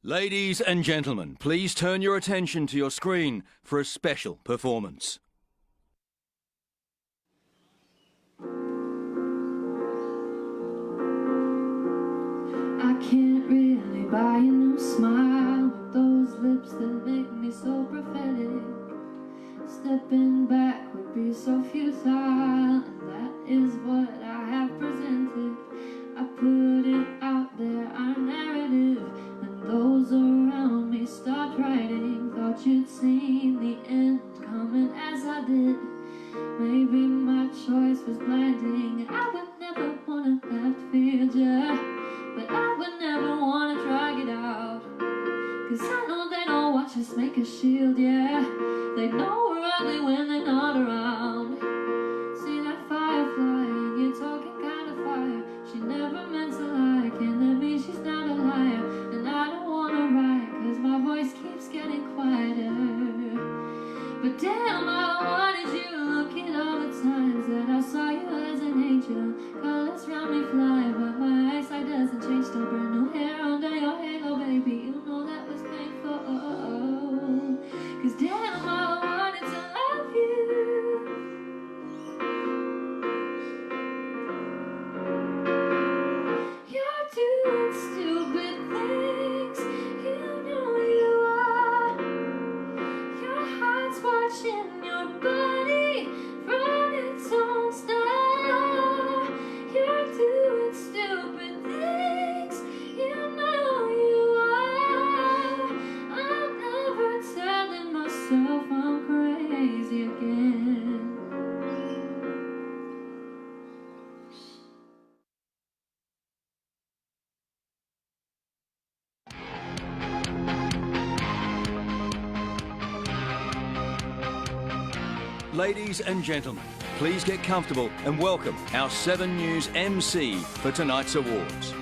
Ladies and gentlemen, please turn your attention to your screen for a special performance. I can't really buy a new smile with those lips that make me so prophetic. Stepping back would be so futile, and that is what I have presented. I put it out there, our narrative, and those around me stopped writing. Thought you'd seen the end coming as I did. Maybe my choice was blinding, and I would never wanna have failed ya, but I would never wanna drag it out, 'cause I know they don't watch us make a shield, yeah. They know we're ugly when they're not around. See that firefly and you're talking kind of fire. She never meant to lie, can that mean she's not a liar? And I don't wanna write, 'cause my voice keeps getting quieter. But damn, I wanted you, look at all the times that I saw you as an angel. Colors round me fly, but my eyesight doesn't change. Still brand new hair under your halo, baby, you know that was painful. 'Cause damn, I wanted to love you. You're doing stupid things, you know you are. Your heart's watching your body from its own star. You're doing stupid things, you know you are. I'm never telling myself I'm crazy again. Ladies and gentlemen, please get comfortable and welcome our 7 News MC for tonight's awards.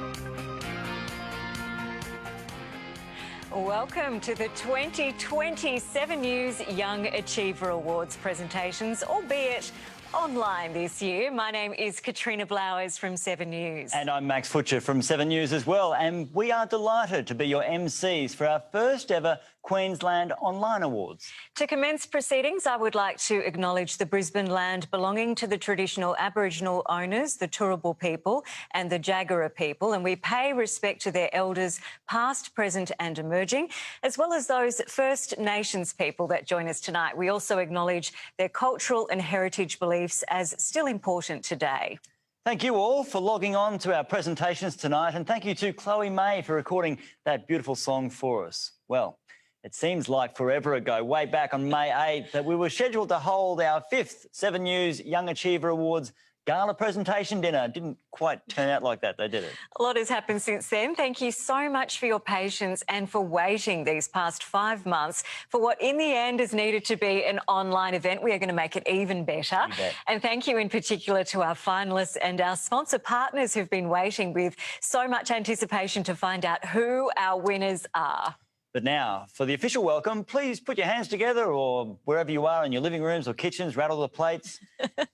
Welcome to the 2020 7 News Young Achiever Awards presentations, albeit online this year. My name is Katrina Blowers from 7 News. And I'm Max Futcher from 7 News as well. And we are delighted to be your MCs for our first ever Queensland Online Awards. To commence proceedings, I would like to acknowledge the Brisbane land belonging to the traditional Aboriginal owners, the Turrbal people and the Jagera people, and we pay respect to their elders past, present and emerging, as well as those First Nations people that join us tonight. We also acknowledge their cultural and heritage beliefs as still important today. Thank you all for logging on to our presentations tonight, and thank you to Chloe May for recording that beautiful song for us. Well, it seems like forever ago, way back on May 8th, that we were scheduled to hold our 5th 7 News Young Achiever Awards gala presentation dinner. Didn't quite turn out like that, though, did it? A lot has happened since then. Thank you so much for your patience and for waiting these past 5 months for what in the end is needed to be an online event. We are going to make it even better. And thank you in particular to our finalists and our sponsor partners who've been waiting with so much anticipation to find out who our winners are. But now, for the official welcome, please put your hands together or wherever you are in your living rooms or kitchens, rattle the plates,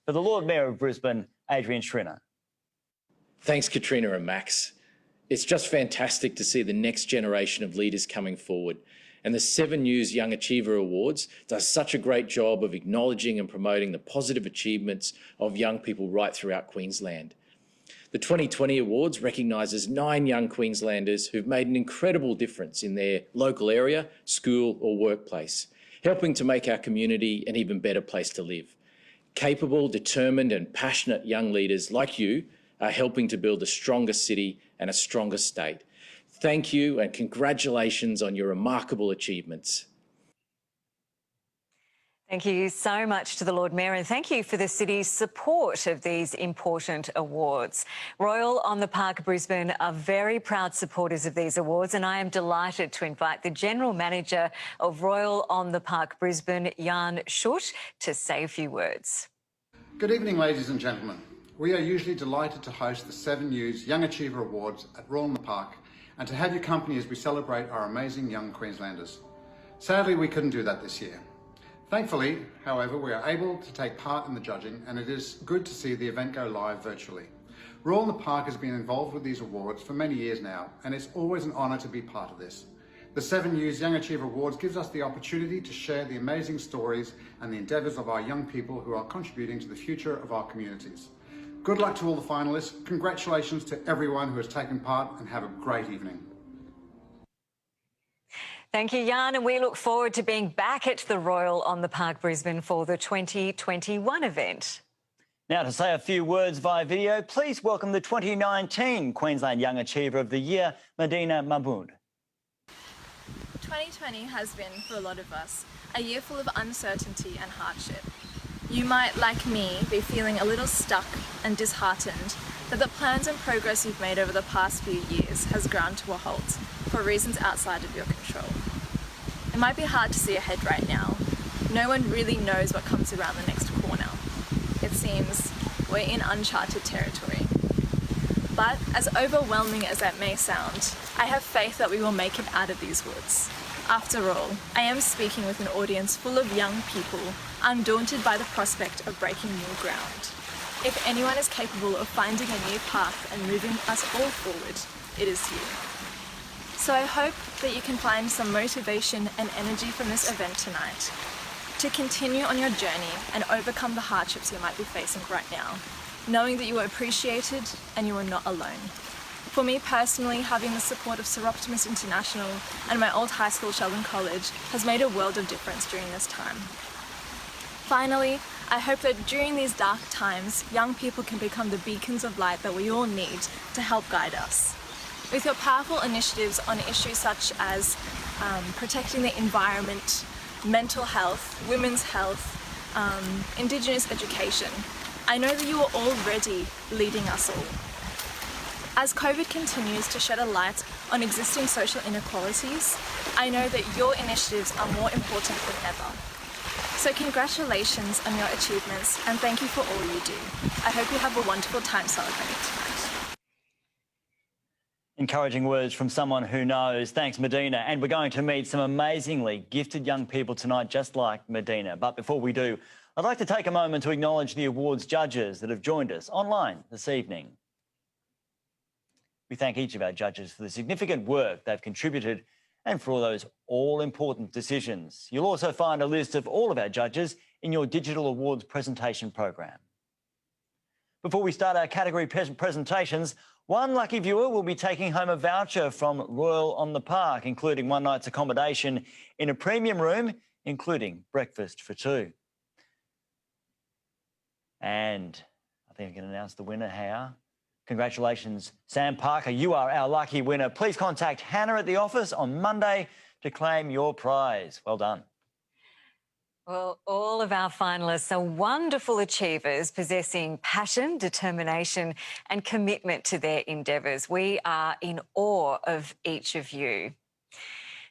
for the Lord Mayor of Brisbane, Adrian Schrinner. Thanks, Katrina and Max. It's just fantastic to see the next generation of leaders coming forward. And the 7 News Young Achiever Awards does such a great job of acknowledging and promoting the positive achievements of young people right throughout Queensland. The 2020 Awards recognises 9 young Queenslanders who've made an incredible difference in their local area, school or workplace, helping to make our community an even better place to live. Capable, determined and passionate young leaders like you are helping to build a stronger city and a stronger state. Thank you and congratulations on your remarkable achievements. Thank you so much to the Lord Mayor, and thank you for the city's support of these important awards. Royal on the Park Brisbane are very proud supporters of these awards, and I am delighted to invite the General Manager of Royal on the Park Brisbane, Young Achiever, to say a few words. Good evening, ladies and gentlemen. We are usually delighted to host the 7 News Young Achiever Awards at Royal on the Park and to have your company as we celebrate our amazing young Queenslanders. Sadly, we couldn't do that this year. Thankfully, however, we are able to take part in the judging, and it is good to see the event go live virtually. Royal on the Park has been involved with these awards for many years now, and it's always an honour to be part of this. The 7 News Young Achiever Awards gives us the opportunity to share the amazing stories and the endeavours of our young people who are contributing to the future of our communities. Good luck to all the finalists. Congratulations to everyone who has taken part, and have a great evening. Thank you, Jan, and we look forward to being back at the Royal on the Park Brisbane for the 2021 event. Now, to say a few words via video, please welcome the 2019 Queensland Young Achiever of the Year, Medina Mahmood. 2020 has been, for a lot of us, a year full of uncertainty and hardship. You might, like me, be feeling a little stuck and disheartened that the plans and progress you've made over the past few years has ground to a halt for reasons outside of your control. It might be hard to see ahead right now. No one really knows what comes around the next corner. It seems we're in uncharted territory. But as overwhelming as that may sound, I have faith that we will make it out of these woods. After all, I am speaking with an audience full of young people, undaunted by the prospect of breaking new ground. If anyone is capable of finding a new path and moving us all forward, it is you. So I hope that you can find some motivation and energy from this event tonight to continue on your journey and overcome the hardships you might be facing right now, knowing that you are appreciated and you are not alone. For me personally, having the support of Sir Optimus International and my old high school, Sheldon College, has made a world of difference during this time. Finally, I hope that during these dark times, young people can become the beacons of light that we all need to help guide us. With your powerful initiatives on issues such as protecting the environment, mental health, women's health, Indigenous education, I know that you are already leading us all. As COVID continues to shed a light on existing social inequalities, I know that your initiatives are more important than ever. So congratulations on your achievements and thank you for all you do. I hope you have a wonderful time celebrating tonight. Encouraging words from someone who knows. Thanks, Medina. And we're going to meet some amazingly gifted young people tonight, just like Medina. But before we do, I'd like to take a moment to acknowledge the awards judges that have joined us online this evening. We thank each of our judges for the significant work they've contributed and for all those all-important decisions. You'll also find a list of all of our judges in your digital awards presentation program. Before we start our category presentations, one lucky viewer will be taking home a voucher from Royal on the Park, including one night's accommodation in a premium room, including breakfast for 2. And I think I can announce the winner here. Congratulations, Sam Parker. You are our lucky winner. Please contact Hannah at the office on Monday to claim your prize. Well done. Well, all of our finalists are wonderful achievers possessing passion, determination and commitment to their endeavours. We are in awe of each of you.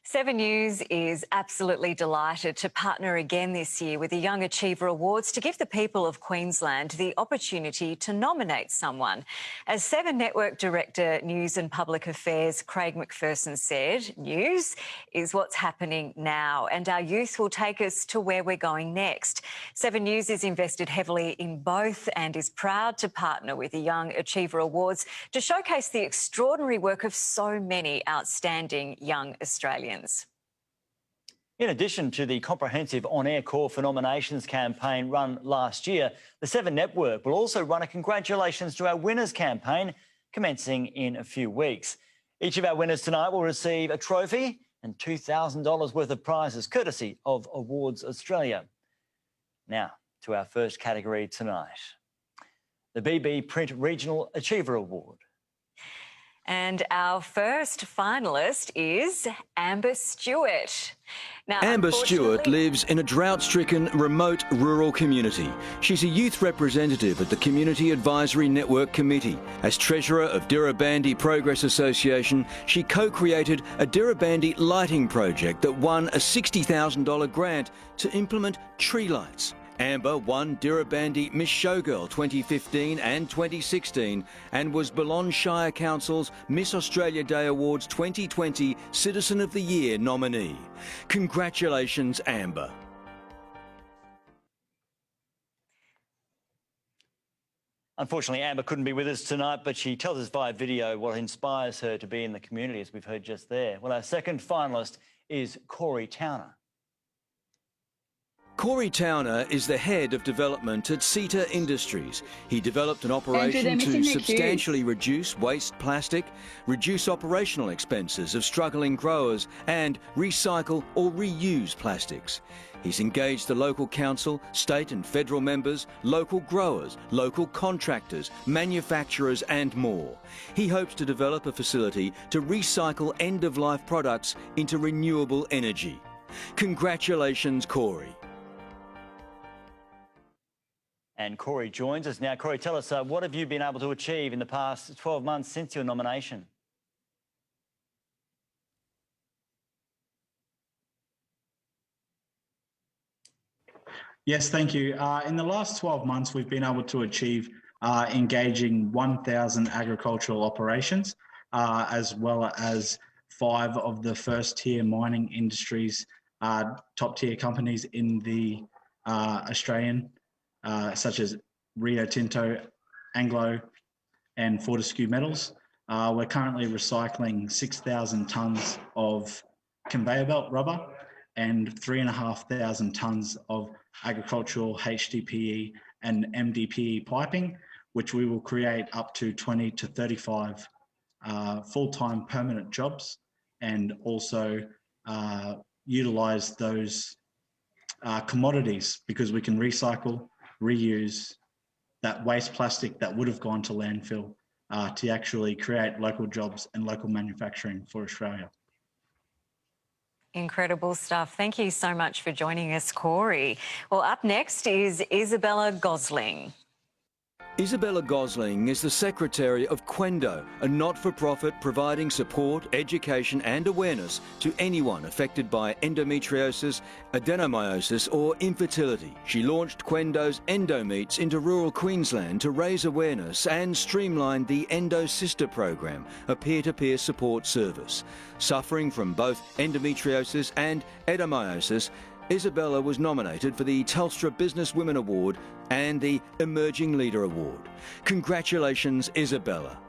7 News is absolutely delighted to partner again this year with the Young Achiever Awards to give the people of Queensland the opportunity to nominate someone. As 7 Network Director, News and Public Affairs, Craig McPherson said, news is what's happening now and our youth will take us to where we're going next. 7 News is invested heavily in both and is proud to partner with the Young Achiever Awards to showcase the extraordinary work of so many outstanding young Australians. In addition to the comprehensive on-air call for nominations campaign run last year, the 7 Network will also run a congratulations to our winners campaign commencing in a few weeks. Each of our winners tonight will receive a trophy and $2,000 worth of prizes courtesy of Awards Australia. Now to our first category tonight, the BB Print Regional Achiever Award. And our first finalist is Amber Stewart. Now, Amber Stewart lives in a drought-stricken, remote rural community. She's a youth representative at the Community Advisory Network Committee. As treasurer of Dirrabandi Progress Association, she co-created a Dirrabandi lighting project that won a $60,000 grant to implement tree lights. Amber won Dirrabandi Miss Showgirl 2015 and 2016 and was Balonne Shire Council's Miss Australia Day Awards 2020 Citizen of the Year nominee. Congratulations, Amber. Unfortunately, Amber couldn't be with us tonight, but she tells us via video what inspires her to be in the community, as we've heard just there. Well, our second finalist is Corey Towner. Corey Towner is the head of development at CETA Industries. He developed an operation to substantially reduce waste plastic, reduce operational expenses of struggling growers and recycle or reuse plastics. He's engaged the local council, state and federal members, local growers, local contractors, manufacturers and more. He hopes to develop a facility to recycle end-of-life products into renewable energy. Congratulations, Corey. And Corey joins us now. Corey, tell us, what have you been able to achieve in the past 12 months since your nomination? Yes, thank you. In the last 12 months, we've been able to achieve engaging 1,000 agricultural operations, as well as 5 of the first-tier mining industries, top-tier companies in the Australian, such as Rio Tinto, Anglo and Fortescue Metals. We're currently recycling 6,000 tonnes of conveyor belt rubber and 3,500 tonnes of agricultural HDPE and MDPE piping, which we will create up to 20 to 35 full-time permanent jobs, and also utilise those commodities, because we can recycle, reuse that waste plastic that would have gone to landfill to actually create local jobs and local manufacturing for Australia. Incredible stuff. Thank you so much for joining us, Corey. Well, up next is Isabella Gosling. Isabella Gosling is the Secretary of Quendo, a not-for-profit providing support, education and awareness to anyone affected by endometriosis, adenomyosis or infertility. She launched Quendo's Endo Meets into rural Queensland to raise awareness and streamline the Endo Sister program, a peer-to-peer support service. Suffering from both endometriosis and adenomyosis, Isabella was nominated for the Telstra Business Women Award and the Emerging Leader Award. Congratulations, Isabella.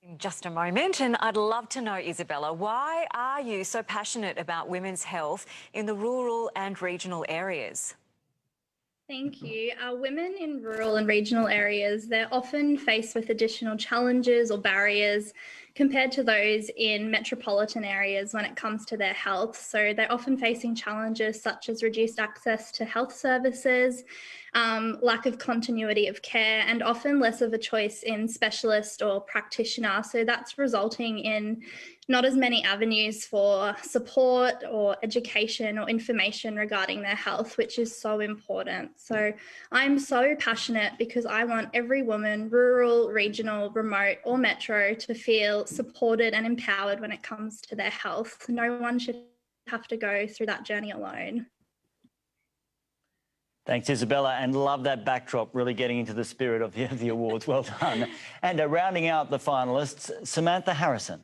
In just a moment, and I'd love to know, Isabella, why are you so passionate about women's health in the rural and regional areas? Thank you. Women in rural and regional areas, they're often faced with additional challenges or barriers compared to those in metropolitan areas when it comes to their health. So they're often facing challenges such as reduced access to health services, lack of continuity of care, and often less of a choice in specialist or practitioner. So that's resulting in not as many avenues for support or education or information regarding their health, which is so important. So I'm so passionate because I want every woman, rural, regional, remote or metro, to feel supported and empowered when it comes to their health. No one should have to go through that journey alone. Thanks, Isabella, and love that backdrop, really getting into the spirit of the awards. Well done. And rounding out the finalists, Samantha Harrison.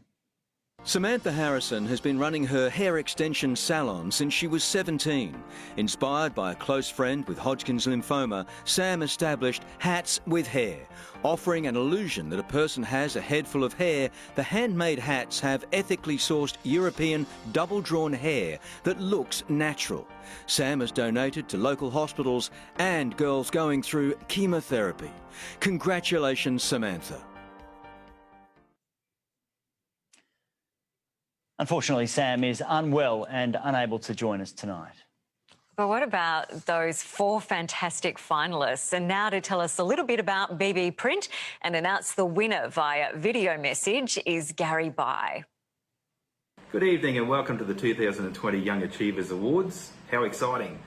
Samantha Harrison has been running her hair extension salon since she was 17. Inspired by a close friend with Hodgkin's lymphoma, Sam established Hats with Hair. Offering an illusion that a person has a head full of hair, the handmade hats have ethically sourced European double-drawn hair that looks natural. Sam has donated to local hospitals and girls going through chemotherapy. Congratulations, Samantha. Unfortunately, Sam is unwell and unable to join us tonight. But what about those 4 fantastic finalists? And now to tell us a little bit about BB Print and announce the winner via video message is Gary Bye. Good evening and welcome to the 2020 Young Achievers Awards. How exciting.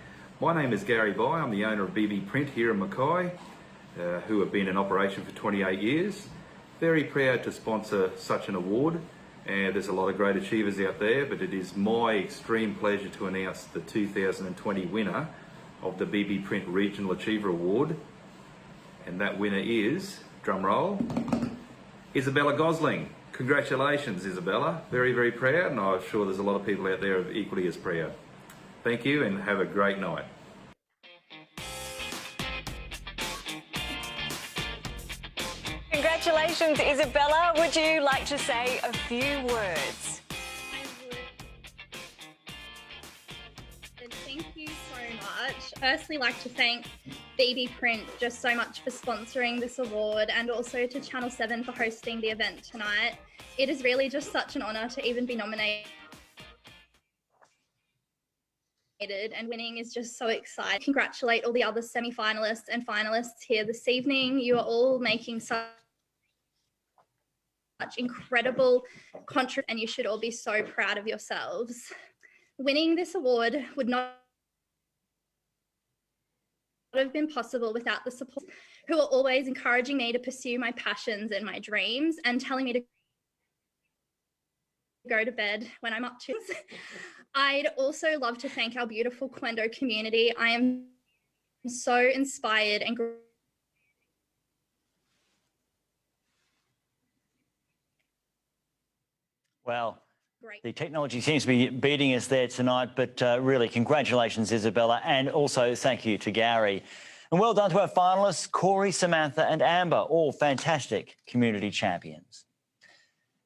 My name is Gary Bye. I'm the owner of BB Print here in Mackay, who have been in operation for 28 years. Very proud to sponsor such an award. And there's a lot of great achievers out there, but it is my extreme pleasure to announce the 2020 winner of the BB Print Regional Achiever Award. And that winner is, drum roll, Isabella Gosling. Congratulations, Isabella. Very, very proud, and I'm sure there's a lot of people out there who are equally as proud. Thank you and have a great night. Congratulations, Isabella. Would you like to say a few words? Thank you so much. Firstly, like to thank BB Print just so much for sponsoring this award, and also to Channel 7 for hosting the event tonight. It is really just such an honour to even be nominated, and winning is just so exciting. Congratulate all the other semi-finalists and finalists here this evening. You are all making such incredible contributions, and you should all be so proud of yourselves. Winning this award would not have been possible without the support who are always encouraging me to pursue my passions and my dreams and telling me to go to bed when I'm up to. I'd also love to thank our beautiful Quendo community. I am so inspired and Well, great. the technology seems to be beating us there tonight, but really, congratulations, Isabella, and also thank you to Gary. And well done to our finalists, Corey, Samantha and Amber, all fantastic community champions.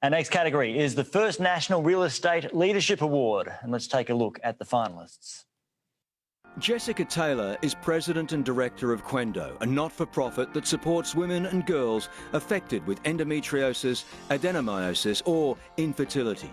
Our next category is the first National Real Estate Leadership Award, and let's take a look at the finalists. Jessica Taylor is President and Director of Quendo, a not-for-profit that supports women and girls affected with endometriosis, adenomyosis or infertility.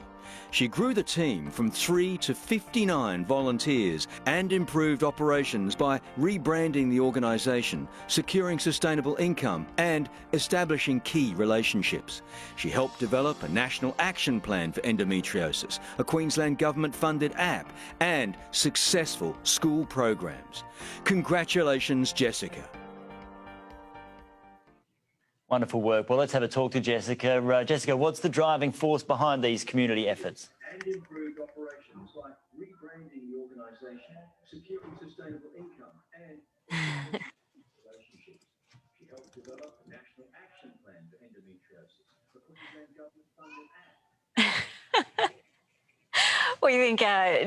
She grew the team from 3 to 59 volunteers and improved operations by rebranding the organisation, securing sustainable income and establishing key relationships. She helped develop a national action plan for endometriosis, a Queensland government-funded app and successful school programs. Congratulations, Jessica. Wonderful work. Well, let's have a talk to Jessica. Jessica, what's the driving force behind these community efforts? And improved operations like rebranding the organisation, securing sustainable income and relationships. She helped develop a national action plan for endometriosis, a Queensland government-funded app. We think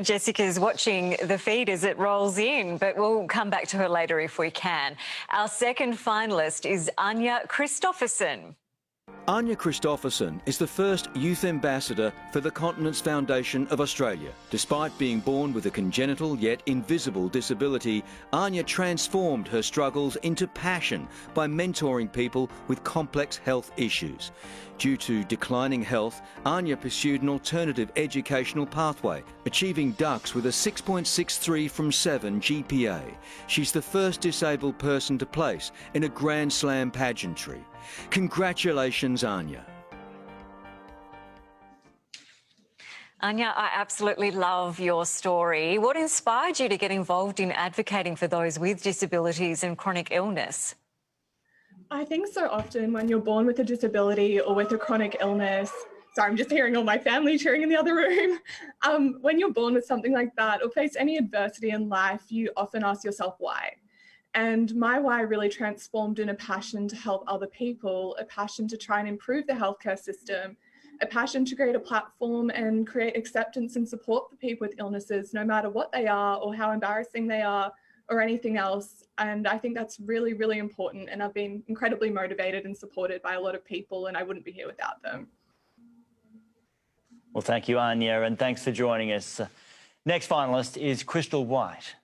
Jessica's watching the feed as it rolls in, but we'll come back to her later if we can. Our second finalist is Anya Christofferson. Anya Christofferson is the first youth ambassador for the Continence Foundation of Australia. Despite being born with a congenital yet invisible disability, Anya transformed her struggles into passion by mentoring people with complex health issues. Due to declining health, Anya pursued an alternative educational pathway, achieving DUCS with a 6.63 from 7 GPA. She's the first disabled person to place in a Grand Slam pageantry. Congratulations, Anya. Anya, I absolutely love your story. What inspired you to get involved in advocating for those with disabilities and chronic illness? I think so often when you're born with a disability or with a chronic illness, sorry, I'm just hearing all my family cheering in the other room. When you're born with something like that or face any adversity in life, you often ask yourself why. And my why really transformed in a passion to help other people, a passion to try and improve the healthcare system, a passion to create a platform and create acceptance and support for people with illnesses, no matter what they are or how embarrassing they are or anything else. And I think that's really, really important. And I've been incredibly motivated and supported by a lot of people, and I wouldn't be here without them. Well, thank you, Anya, and thanks for joining us. Next finalist is Crystal White.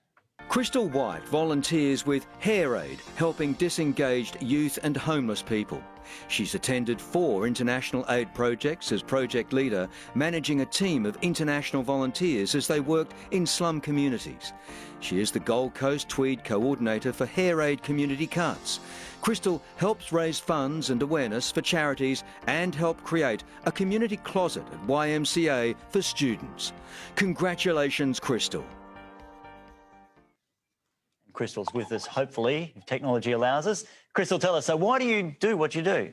Crystal White volunteers with Hair Aid, helping disengaged youth and homeless people. She's attended 4 international aid projects as project leader, managing a team of international volunteers as they worked in slum communities. She is the Gold Coast Tweed coordinator for Hair Aid Community Cuts. Crystal helps raise funds and awareness for charities and help create a community closet at YMCA for students. Congratulations, Crystal. Crystal's with us, hopefully, if technology allows us. Crystal, tell us, so why do you do what you do?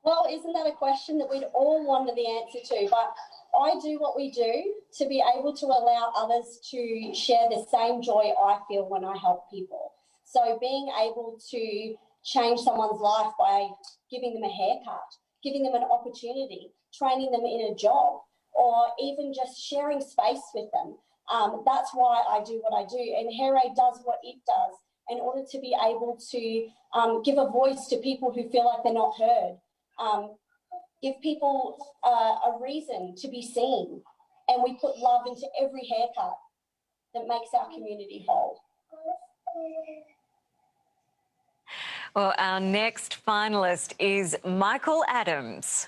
Well, isn't that a question that we'd all wonder the answer to? But I do what we do to be able to allow others to share the same joy I feel when I help people. So being able to change someone's life by giving them a haircut, giving them an opportunity, training them in a job, or even just sharing space with them. That's why I do what I do. And Hair Aid does what it does in order to be able to give a voice to people who feel like they're not heard, give people a reason to be seen, and we put love into every haircut that makes our community whole. Well, our next finalist is Michael Adams.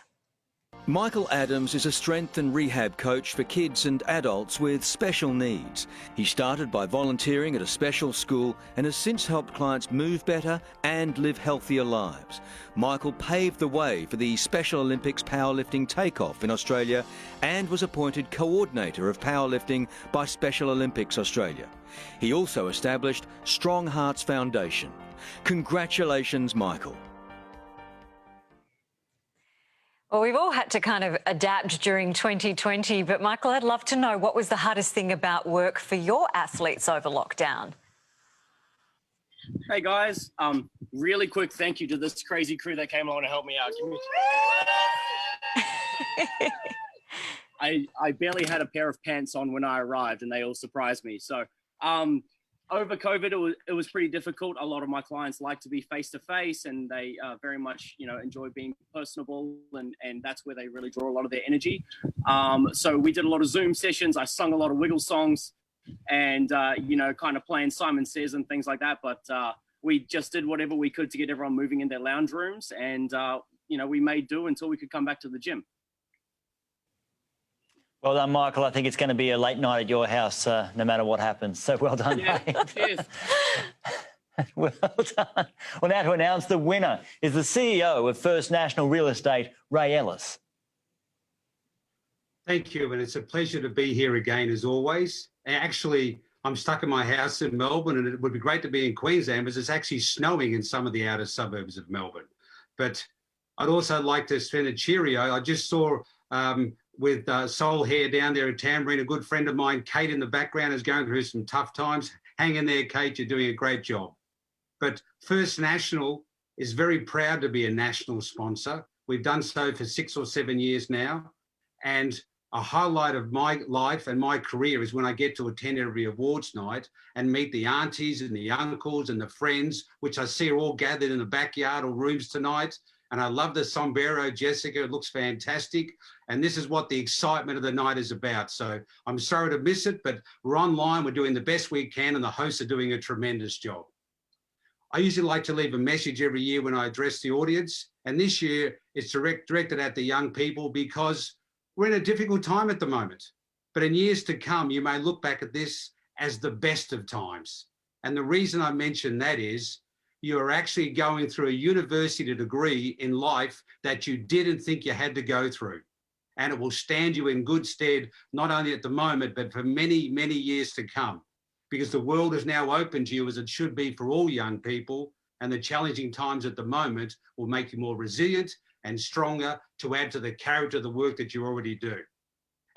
Michael Adams is a strength and rehab coach for kids and adults with special needs. He started by volunteering at a special school and has since helped clients move better and live healthier lives. Michael paved the way for the Special Olympics powerlifting takeoff in Australia and was appointed coordinator of powerlifting by Special Olympics Australia. He also established Strong Hearts Foundation. Congratulations, Michael. Well, we've all had to kind of adapt during 2020, but Michael, I'd love to know, what was the hardest thing about work for your athletes over lockdown? Hey guys, really quick thank you to this crazy crew that came along to help me out. I barely had a pair of pants on when I arrived and they all surprised me. So over COVID, it was pretty difficult. A lot of my clients like to be face-to-face and they very much, enjoy being personable and that's where they really draw a lot of their energy. So we did a lot of Zoom sessions. I sung a lot of Wiggle songs and, kind of playing Simon Says and things like that. But we just did whatever we could to get everyone moving in their lounge rooms. And, we made do until we could come back to the gym. Well done, Michael. I think it's going to be a late night at your house, no matter what happens. So well done, mate. Cheers. Well done. Well, now to announce the winner is the CEO of First National Real Estate, Ray Ellis. Thank you, and it's a pleasure to be here again as always. Actually, I'm stuck in my house in Melbourne, and it would be great to be in Queensland because it's actually snowing in some of the outer suburbs of Melbourne. But I'd also like to send a cheerio. I just saw with Soul Hair down there at Tambourine, a good friend of mine, Kate, in the background, is going through some tough times. Hang in there, Kate, you're doing a great job. But First National is very proud to be a national sponsor. We've done so for 6 or 7 years now. And a highlight of my life and my career is when I get to attend every awards night and meet the aunties and the uncles and the friends, which I see are all gathered in the backyard or rooms tonight. And I love the sombrero, Jessica. It looks fantastic. And this is what the excitement of the night is about. So I'm sorry to miss it, but we're online. We're doing the best we can, and the hosts are doing a tremendous job. I usually like to leave a message every year when I address the audience. And this year it's directed at the young people because we're in a difficult time at the moment. But in years to come, you may look back at this as the best of times. And the reason I mention that is you are actually going through a university degree in life that you didn't think you had to go through. And it will stand you in good stead, not only at the moment, but for many, many years to come. Because the world is now open to you as it should be for all young people. And the challenging times at the moment will make you more resilient and stronger to add to the character of the work that you already do.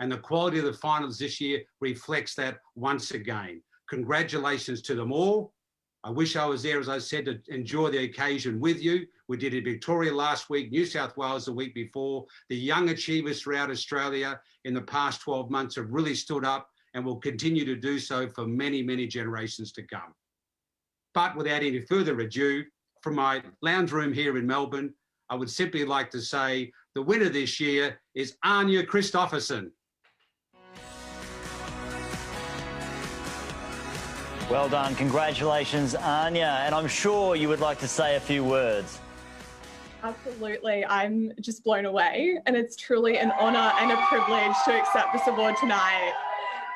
And the quality of the finals this year reflects that once again. Congratulations to them all. I wish I was there, as I said, to enjoy the occasion with you. We did it in Victoria last week, New South Wales the week before. The young achievers throughout Australia in the past 12 months have really stood up and will continue to do so for many, many generations to come. But without any further ado, from my lounge room here in Melbourne, I would simply like to say the winner this year is Anya Christofferson. Well done. Congratulations, Anya. And I'm sure you would like to say a few words. Absolutely. I'm just blown away. And it's truly an honour and a privilege to accept this award tonight.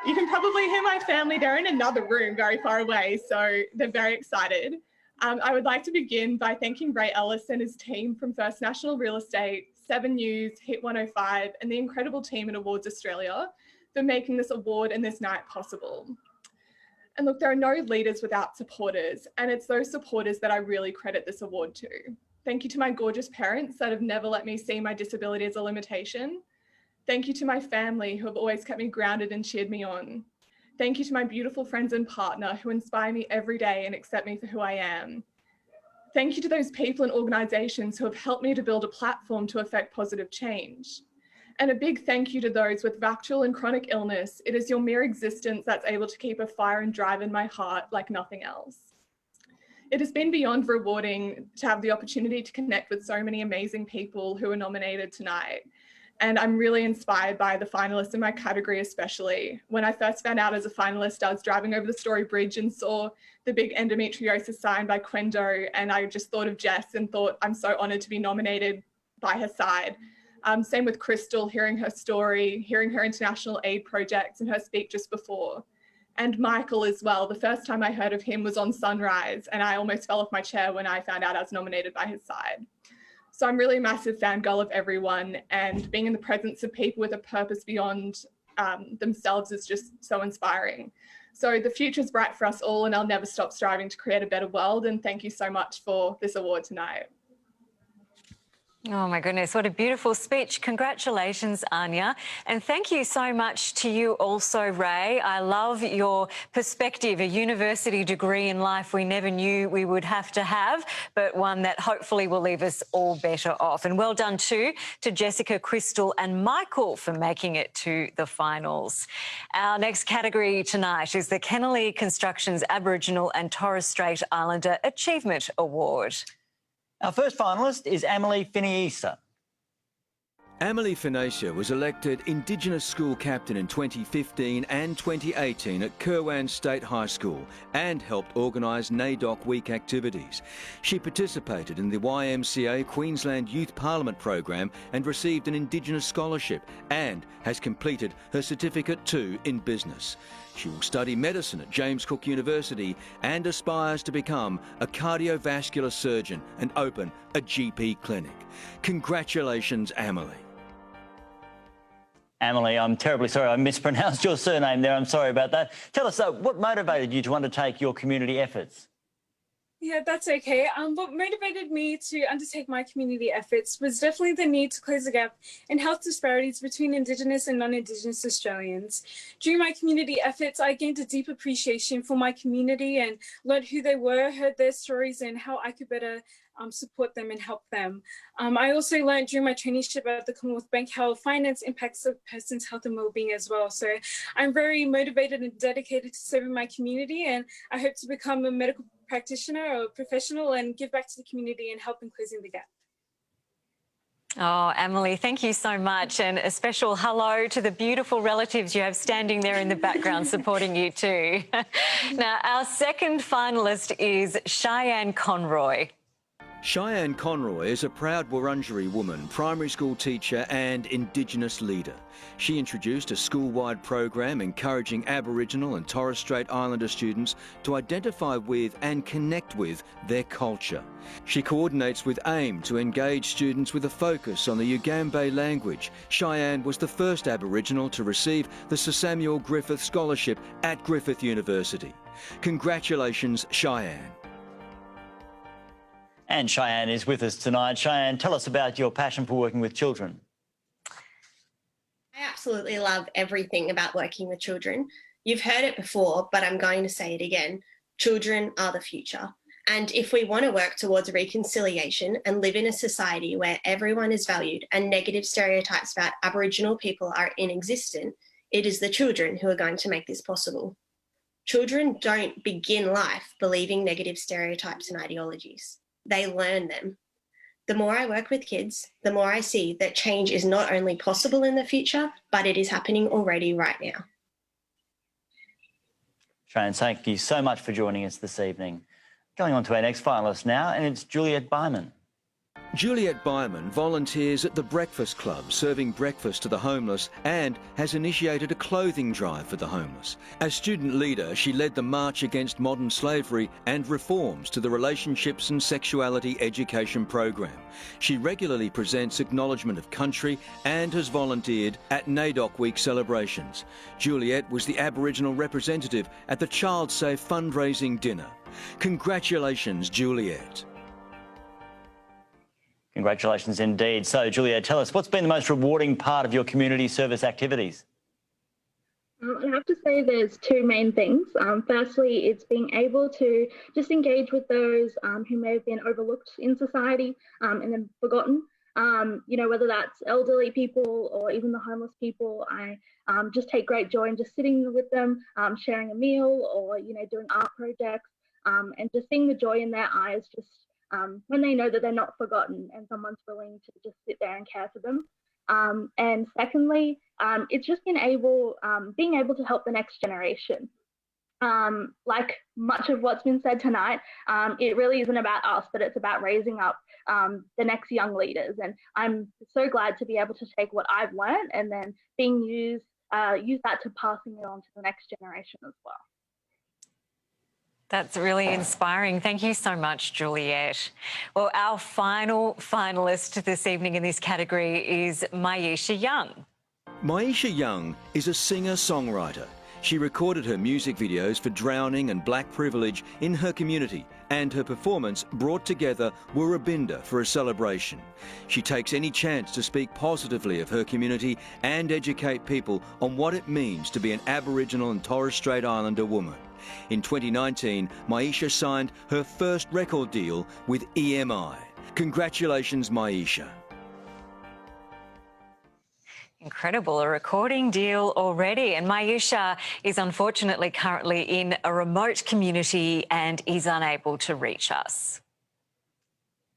You can probably hear my family. They're in another room very far away, so they're very excited. I would like to begin by thanking Ray Ellis and his team from First National Real Estate, 7 News, Hit 105, and the incredible team at Awards Australia for making this award and this night possible. And look, there are no leaders without supporters, and it's those supporters that I really credit this award to. Thank you to my gorgeous parents that have never let me see my disability as a limitation. Thank you to my family who have always kept me grounded and cheered me on. Thank you to my beautiful friends and partner who inspire me every day and accept me for who I am. Thank you to those people and organisations who have helped me to build a platform to affect positive change. And a big thank you to those with actual and chronic illness. It is your mere existence that's able to keep a fire and drive in my heart like nothing else. It has been beyond rewarding to have the opportunity to connect with so many amazing people who are nominated tonight. And I'm really inspired by the finalists in my category, especially. When I first found out as a finalist, I was driving over the Story Bridge and saw the big endometriosis sign by Quendo, and I just thought of Jess and thought, I'm so honoured to be nominated by her side. Same with Crystal, hearing her story, hearing her international aid projects and her speak just before. And Michael as well. The first time I heard of him was on Sunrise, and I almost fell off my chair when I found out I was nominated by his side. So I'm really a massive fangirl of everyone, and being in the presence of people with a purpose beyond themselves is just so inspiring. So the future's bright for us all, and I'll never stop striving to create a better world. And thank you so much for this award tonight. Oh my goodness, what a beautiful speech. Congratulations, Anya. And thank you so much to you also, Ray. I love your perspective, a university degree in life we never knew we would have to have, but one that hopefully will leave us all better off. And well done too to Jessica, Crystal and Michael for making it to the finals. Our next category tonight is the Kennelly Constructions Aboriginal and Torres Strait Islander Achievement Award. Our first finalist is Amelie Finniisa. Amelie Finniisa was elected Indigenous School Captain in 2015 and 2018 at Kirwan State High School and helped organise NAIDOC Week activities. She participated in the YMCA Queensland Youth Parliament program and received an Indigenous scholarship and has completed her Certificate 2 in Business. She will study medicine at James Cook University and aspires to become a cardiovascular surgeon and open a GP clinic. Congratulations, Amelie. Amelie, I'm terribly sorry I mispronounced your surname there. I'm sorry about that. Tell us, what motivated you to undertake your community efforts? Yeah, that's okay. What motivated me to undertake my community efforts was definitely the need to close the gap in health disparities between Indigenous and non-Indigenous Australians. During my community efforts, I gained a deep appreciation for my community and learned who they were, heard their stories and how I could better support them and help them. I also learned during my traineeship at the Commonwealth Bank how finance impacts a person's health and well-being as well. So I'm very motivated and dedicated to serving my community, and I hope to become a medical practitioner or professional and give back to the community and help in closing the gap. Oh, Amelie, thank you so much. And a special hello to the beautiful relatives you have standing there in the background supporting you too. Now, our second finalist is Cheyenne Conroy. Cheyenne Conroy is a proud Wurundjeri woman, primary school teacher and Indigenous leader. She introduced a school-wide program encouraging Aboriginal and Torres Strait Islander students to identify with and connect with their culture. She coordinates with AIM to engage students with a focus on the Ugambe language. Cheyenne was the first Aboriginal to receive the Sir Samuel Griffith Scholarship at Griffith University. Congratulations, Cheyenne. And Cheyenne is with us tonight. Cheyenne, tell us about your passion for working with children. I absolutely love everything about working with children. You've heard it before, but I'm going to say it again. Children are the future. And if we want to work towards reconciliation and live in a society where everyone is valued and negative stereotypes about Aboriginal people are inexistent, it is the children who are going to make this possible. Children don't begin life believing negative stereotypes and ideologies. They learn them. The more I work with kids, the more I see that change is not only possible in the future, but it is happening already right now. Cheyenne, thank you so much for joining us this evening. Going on to our next finalist now, and it's Juliet Byman. Juliet Byman volunteers at the Breakfast Club, serving breakfast to the homeless, and has initiated a clothing drive for the homeless. As student leader, she led the March Against Modern Slavery and reforms to the Relationships and Sexuality Education program. She regularly presents acknowledgement of country and has volunteered at NAIDOC Week celebrations. Juliet was the Aboriginal representative at the Child Safe fundraising dinner. Congratulations, Juliet. Congratulations indeed. So, Juliet, tell us, what's been the most rewarding part of your community service activities? I have to say there's two main things. Firstly, it's being able to just engage with those who may have been overlooked in society and then forgotten. You know, whether that's elderly people or even the homeless people, I just take great joy in just sitting with them, sharing a meal or, you know, doing art projects. and just seeing the joy in their eyes just when they know that they're not forgotten and someone's willing to just sit there and care for them. And secondly, it's just being able to help the next generation. Like much of what's been said tonight, it really isn't about us, but it's about raising up the next young leaders. And I'm so glad to be able to take what I've learned and then use that to passing it on to the next generation as well. That's really inspiring. Thank you so much, Juliet. Well, our final finalist this evening in this category is Maisha Young. Maisha Young is a singer-songwriter. She recorded her music videos for drowning and black privilege in her community, and her performance brought together Wurrabinda for a celebration. She takes any chance to speak positively of her community and educate people on what it means to be an Aboriginal and Torres Strait Islander woman. In 2019, Maisha signed her first record deal with EMI. Congratulations, Maisha. Incredible, a recording deal already. And Maisha is unfortunately currently in a remote community and is unable to reach us.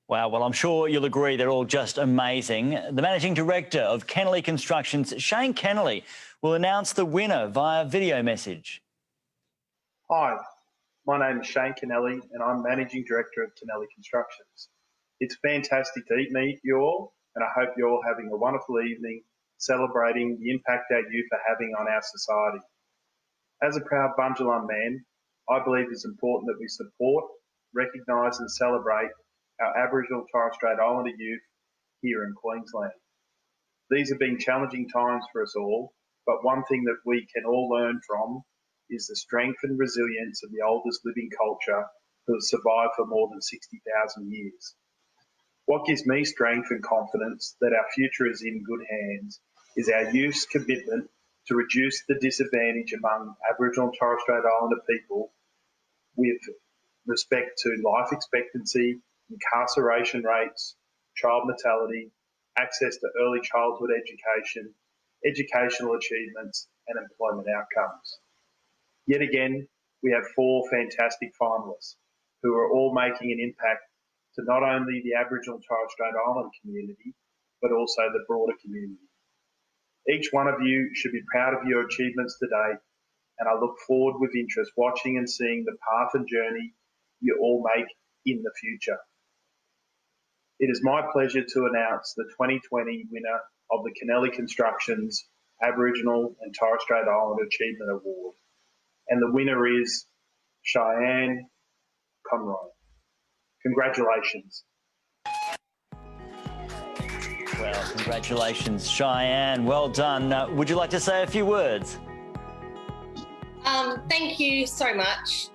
Wow, well, I'm sure you'll agree they're all just amazing. The Managing Director of Kennelly Constructions, Shane Kennelly, will announce the winner via video message. Hi, my name is Shane Kennelly and I'm Managing Director of Kennelly Constructions. It's fantastic to meet you all, and I hope you're all having a wonderful evening celebrating the impact our youth are having on our society. As a proud Bundjalung man, I believe it's important that we support, recognise and celebrate our Aboriginal and Torres Strait Islander youth here in Queensland. These have been challenging times for us all, but one thing that we can all learn from is the strength and resilience of the oldest living culture who have survived for more than 60,000 years. What gives me strength and confidence that our future is in good hands is our youth's commitment to reduce the disadvantage among Aboriginal and Torres Strait Islander people with respect to life expectancy, incarceration rates, child mortality, access to early childhood education, educational achievements and employment outcomes. Yet again, we have 4 fantastic finalists who are all making an impact to not only the Aboriginal and Torres Strait Islander community, but also the broader community. Each one of you should be proud of your achievements today, and I look forward with interest watching and seeing the path and journey you all make in the future. It is my pleasure to announce the 2020 winner of the Kennelly Constructions Aboriginal and Torres Strait Islander Achievement Award. And the winner is Cheyenne Conroy. Congratulations. Well, congratulations, Cheyenne. Well done. Would you like to say a few words? Thank you so much.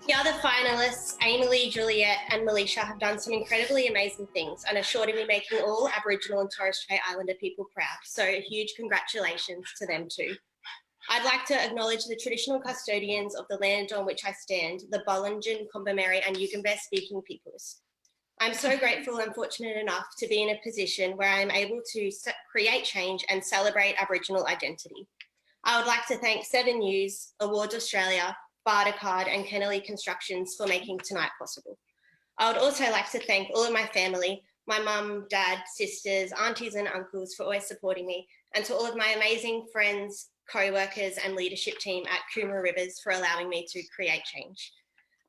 The other finalists, Amy, Juliet and Maisha, have done some incredibly amazing things and are sure to be making all Aboriginal and Torres Strait Islander people proud. So a huge congratulations to them too. I'd like to acknowledge the traditional custodians of the land on which I stand, the Bollingen, Kombumerri and Yugambeh speaking peoples. I'm so grateful and fortunate enough to be in a position where I am able to create change and celebrate Aboriginal identity. I would like to thank 7 News, Awards Australia, Bartercard and Kennelly Constructions for making tonight possible. I would also like to thank all of my family, my mum, dad, sisters, aunties and uncles for always supporting me, and to all of my amazing friends, co-workers and leadership team at Coomera Rivers for allowing me to create change.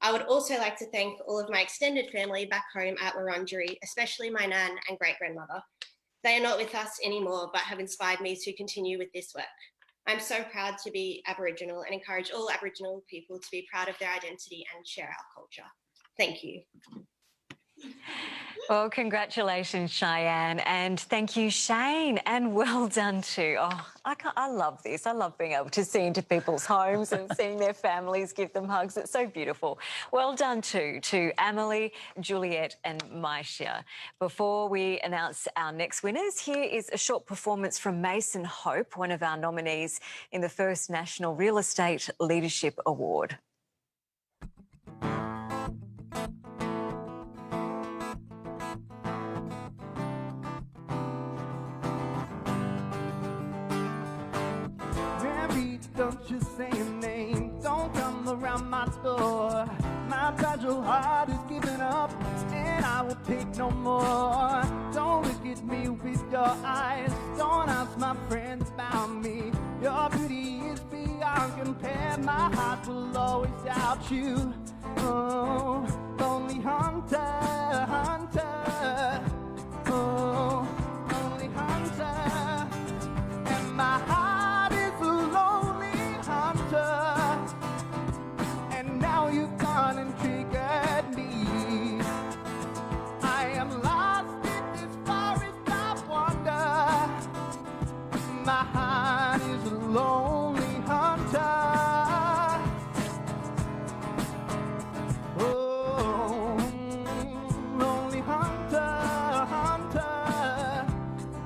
I would also like to thank all of my extended family back home at Wurundjeri, especially my nan and great-grandmother. They are not with us anymore, but have inspired me to continue with this work. I'm so proud to be Aboriginal and encourage all Aboriginal people to be proud of their identity and share our culture. Thank you. Well, congratulations, Cheyenne, and thank you, Shane, and well done too. Oh, I love this. I love being able to see into people's homes and seeing their families, give them hugs. It's so beautiful. Well done too to Amelie, Juliet and Maisha. Before we announce our next winners, here is a short performance from Mason Hope, one of our nominees in the first National Real Estate Leadership Award. Don't you say your name, don't come around my door. My touch little heart is giving up, and I will take no more. Don't look at me with your eyes, don't ask my friends about me. Your beauty is beyond compare, my heart will always doubt you. Oh, lonely hunter, hunter. Oh, lonely hunter. And my heart is a lonely hunter. And now you've gone and triggered me. I am lost in this forest of wonder. My heart is a lonely hunter. Oh, lonely hunter, hunter.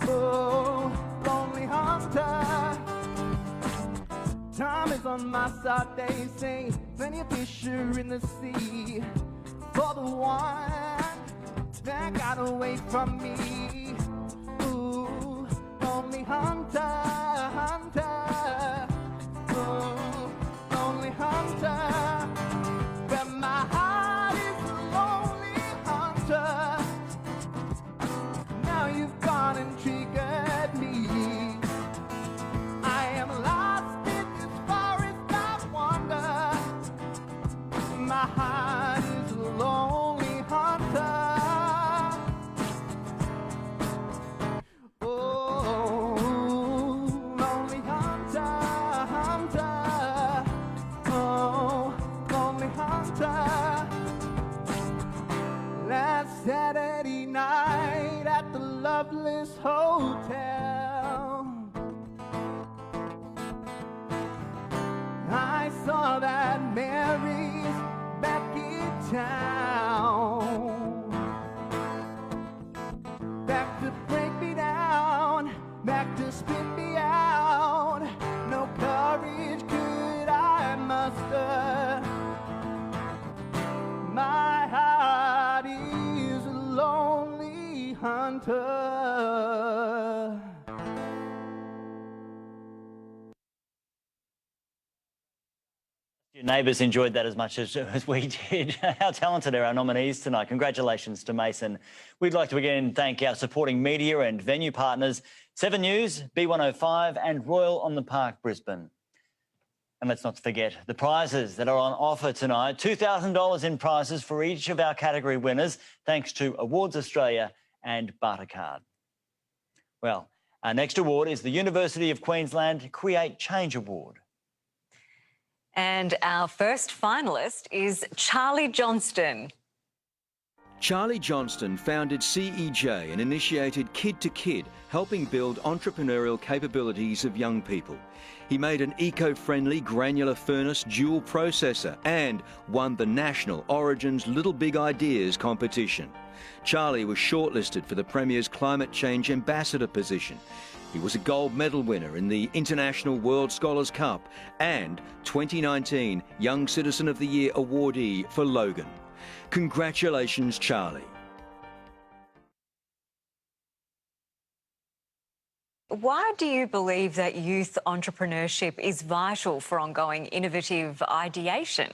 Oh, lonely hunter. Time is on my side, they say. Plenty of fish are in the sea. For the one that got away from me. Ooh, lonely hunter, hunter. Oh, lonely hunter. But my heart is a lonely hunter. Now you've gone and triggered me. I am lost in this forest of wonder. My heart is a lonely hunter. Oh, lonely hunter, hunter. Oh, lonely hunter. Last Saturday night at the Loveless Hotel, I saw that Mary's back in town. Back to break me down, back to spit me out. No courage could I muster. My heart is a lonely hunter. Your neighbours enjoyed that as much as we did. How talented are our nominees tonight. Congratulations to Mason. We'd like to again thank our supporting media and venue partners, 7 News, B105 and Royal on the Park, Brisbane. And let's not forget the prizes that are on offer tonight. $2,000 in prizes for each of our category winners, thanks to Awards Australia and Bartercard. Well, our next award is the University of Queensland Create Change Award. And our first finalist is Charlie Johnston. Charlie Johnston founded CEJ and initiated Kid to Kid, helping build entrepreneurial capabilities of young people. He made an eco-friendly granular furnace dual processor and won the national Origins Little Big Ideas competition. Charlie was shortlisted for the Premier's Climate Change Ambassador position. He was a gold medal winner in the International World Scholars Cup and 2019 Young Citizen of the Year awardee for Logan. Congratulations, Charlie. Why do you believe that youth entrepreneurship is vital for ongoing innovative ideation?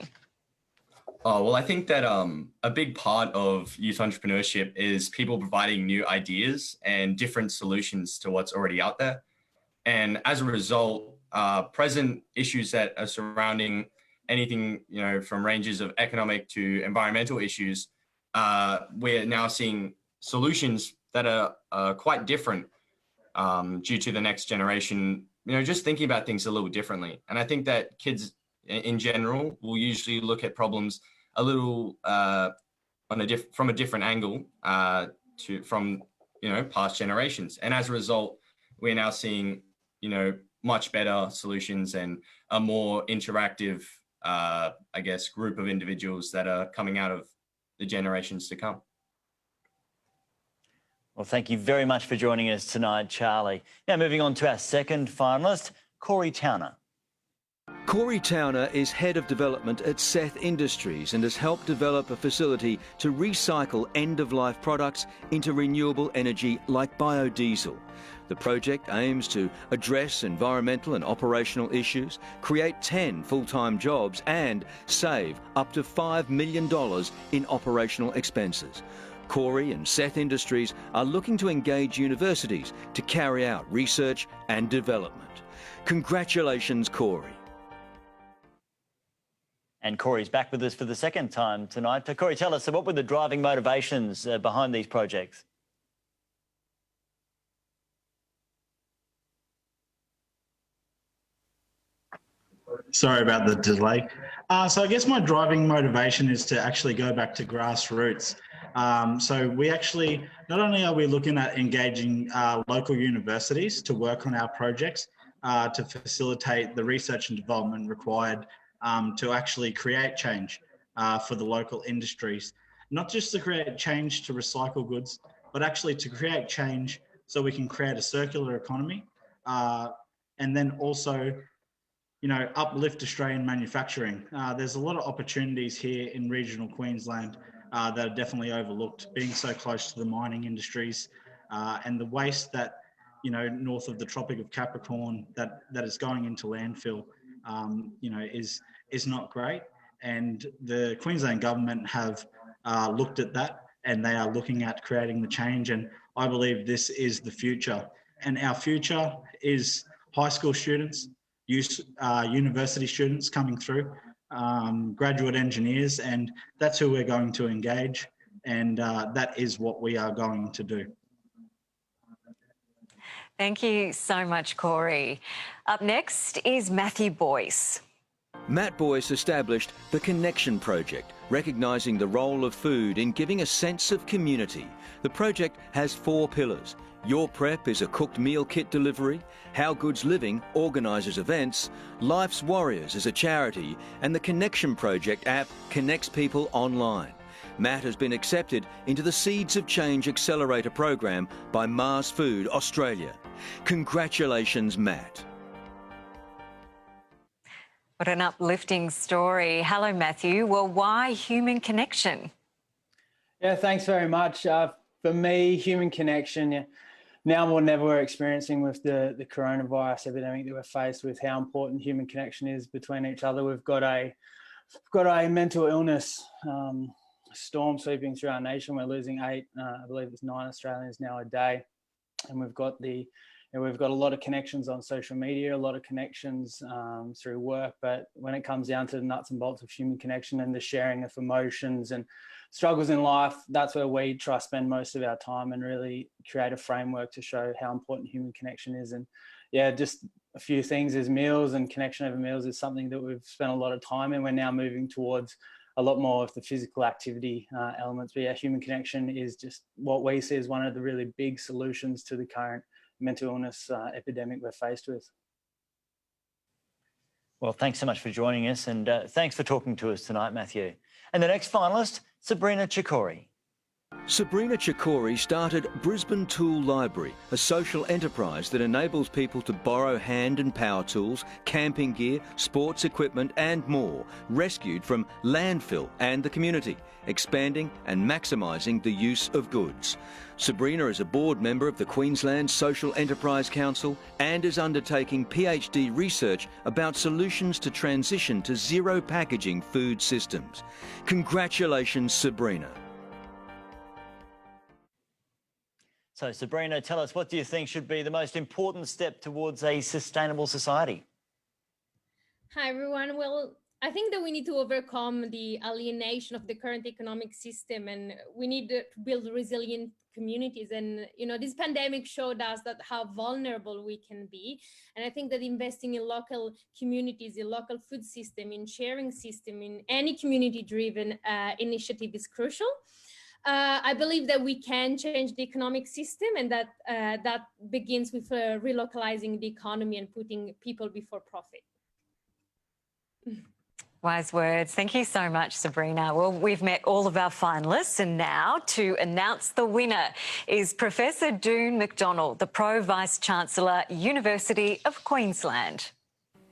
Oh, well, I think that a big part of youth entrepreneurship is people providing new ideas and different solutions to what's already out there. And as a result, present issues that are surrounding anything, from ranges of economic to environmental issues, we're now seeing solutions that are quite different due to the next generation, just thinking about things a little differently. And I think that kids in general will usually look at problems a little from a different angle from past generations. And as a result, we're now seeing much better solutions and a more interactive group of individuals that are coming out of the generations to come. Well, thank you very much for joining us tonight, Charlie. Now moving on to our second finalist, Corey Towner. Corey Towner is Head of Development at Seth Industries and has helped develop a facility to recycle end-of-life products into renewable energy like biodiesel. The project aims to address environmental and operational issues, create 10 full-time jobs and save up to $5 million in operational expenses. Corey and Seth Industries are looking to engage universities to carry out research and development. Congratulations, Corey. And Corey's back with us for the second time tonight. Corey, tell us, so what were the driving motivations behind these projects? Sorry about the delay. So I guess my driving motivation is to actually go back to grassroots. So we actually, not only are we looking at engaging local universities to work on our projects, to facilitate the research and development required to actually create change for the local industries, not just to create change to recycle goods, but actually to create change so we can create a circular economy and then also, you know, uplift Australian manufacturing. There's a lot of opportunities here in regional Queensland that are definitely overlooked, being so close to the mining industries and the waste that, you know, north of the Tropic of Capricorn that is going into landfill, you know, is not great. And the Queensland government have looked at that and they are looking at creating the change. And I believe this is the future. And our future is high school students, university students coming through, graduate engineers, and that's who we're going to engage. And that is what we are going to do. Thank you so much, Corey. Up next is Matthew Boyce. Matt Boyce established the Connection Project, recognising the role of food in giving a sense of community. The project has 4 pillars. Your Prep is a cooked meal kit delivery, How Good's Living organises events, Life's Warriors is a charity, and the Connection Project app connects people online. Matt has been accepted into the Seeds of Change Accelerator program by Mars Food Australia. Congratulations, Matt. What an uplifting story. Hello, Matthew. Well, why human connection? Yeah, thanks very much. For me, human connection, now more than ever we're experiencing with the coronavirus epidemic that we're faced with, how important human connection is between each other. We've got a mental illness storm sweeping through our nation. We're losing 8, I believe it's 9 Australians now a day. And we've got we've got a lot of connections on social media, a lot of connections through work, but when it comes down to the nuts and bolts of human connection and the sharing of emotions and struggles in life, that's where we try to spend most of our time and really create a framework to show how important human connection is. And yeah, just a few things is meals, and connection over meals is something that we've spent a lot of time in. We're now moving towards a lot more of the physical activity elements. But yeah, human connection is just what we see as one of the really big solutions to the current mental illness epidemic we're faced with. Well, thanks so much for joining us, and thanks for talking to us tonight, Matthew. And the next finalist, Sabrina Chikori. Sabrina Chikori started Brisbane Tool Library, a social enterprise that enables people to borrow hand and power tools, camping gear, sports equipment and more, rescued from landfill and the community, expanding and maximising the use of goods. Sabrina is a board member of the Queensland Social Enterprise Council and is undertaking PhD research about solutions to transition to zero packaging food systems. Congratulations, Sabrina. So Sabrina, tell us, what do you think should be the most important step towards a sustainable society? Hi, everyone. Well, I think that we need to overcome the alienation of the current economic system, and we need to build resilient communities. And, you know, this pandemic showed us that how vulnerable we can be. And I think that investing in local communities, in local food system, in sharing system, in any community-driven initiative is crucial. I believe that we can change the economic system, and that that begins with relocalizing the economy and putting people before profit. Wise words. Thank you so much, Sabrina. Well, we've met all of our finalists, and now to announce the winner is Professor Doone McDonald, the Pro Vice-Chancellor, University of Queensland.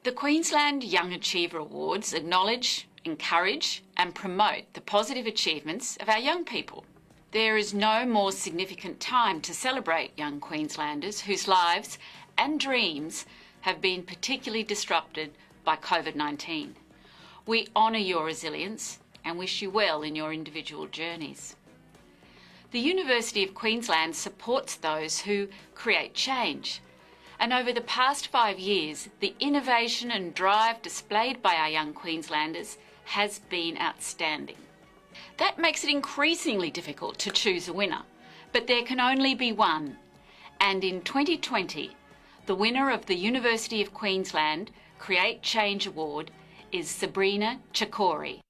The Queensland Young Achiever Awards acknowledge, encourage and promote the positive achievements of our young people. There is no more significant time to celebrate young Queenslanders whose lives and dreams have been particularly disrupted by COVID-19. We honour your resilience and wish you well in your individual journeys. The University of Queensland supports those who create change. And over the past 5 years, the innovation and drive displayed by our young Queenslanders has been outstanding. That makes it increasingly difficult to choose a winner, but there can only be one. And in 2020, the winner of the University of Queensland Create Change Award is Sabrina Chakori.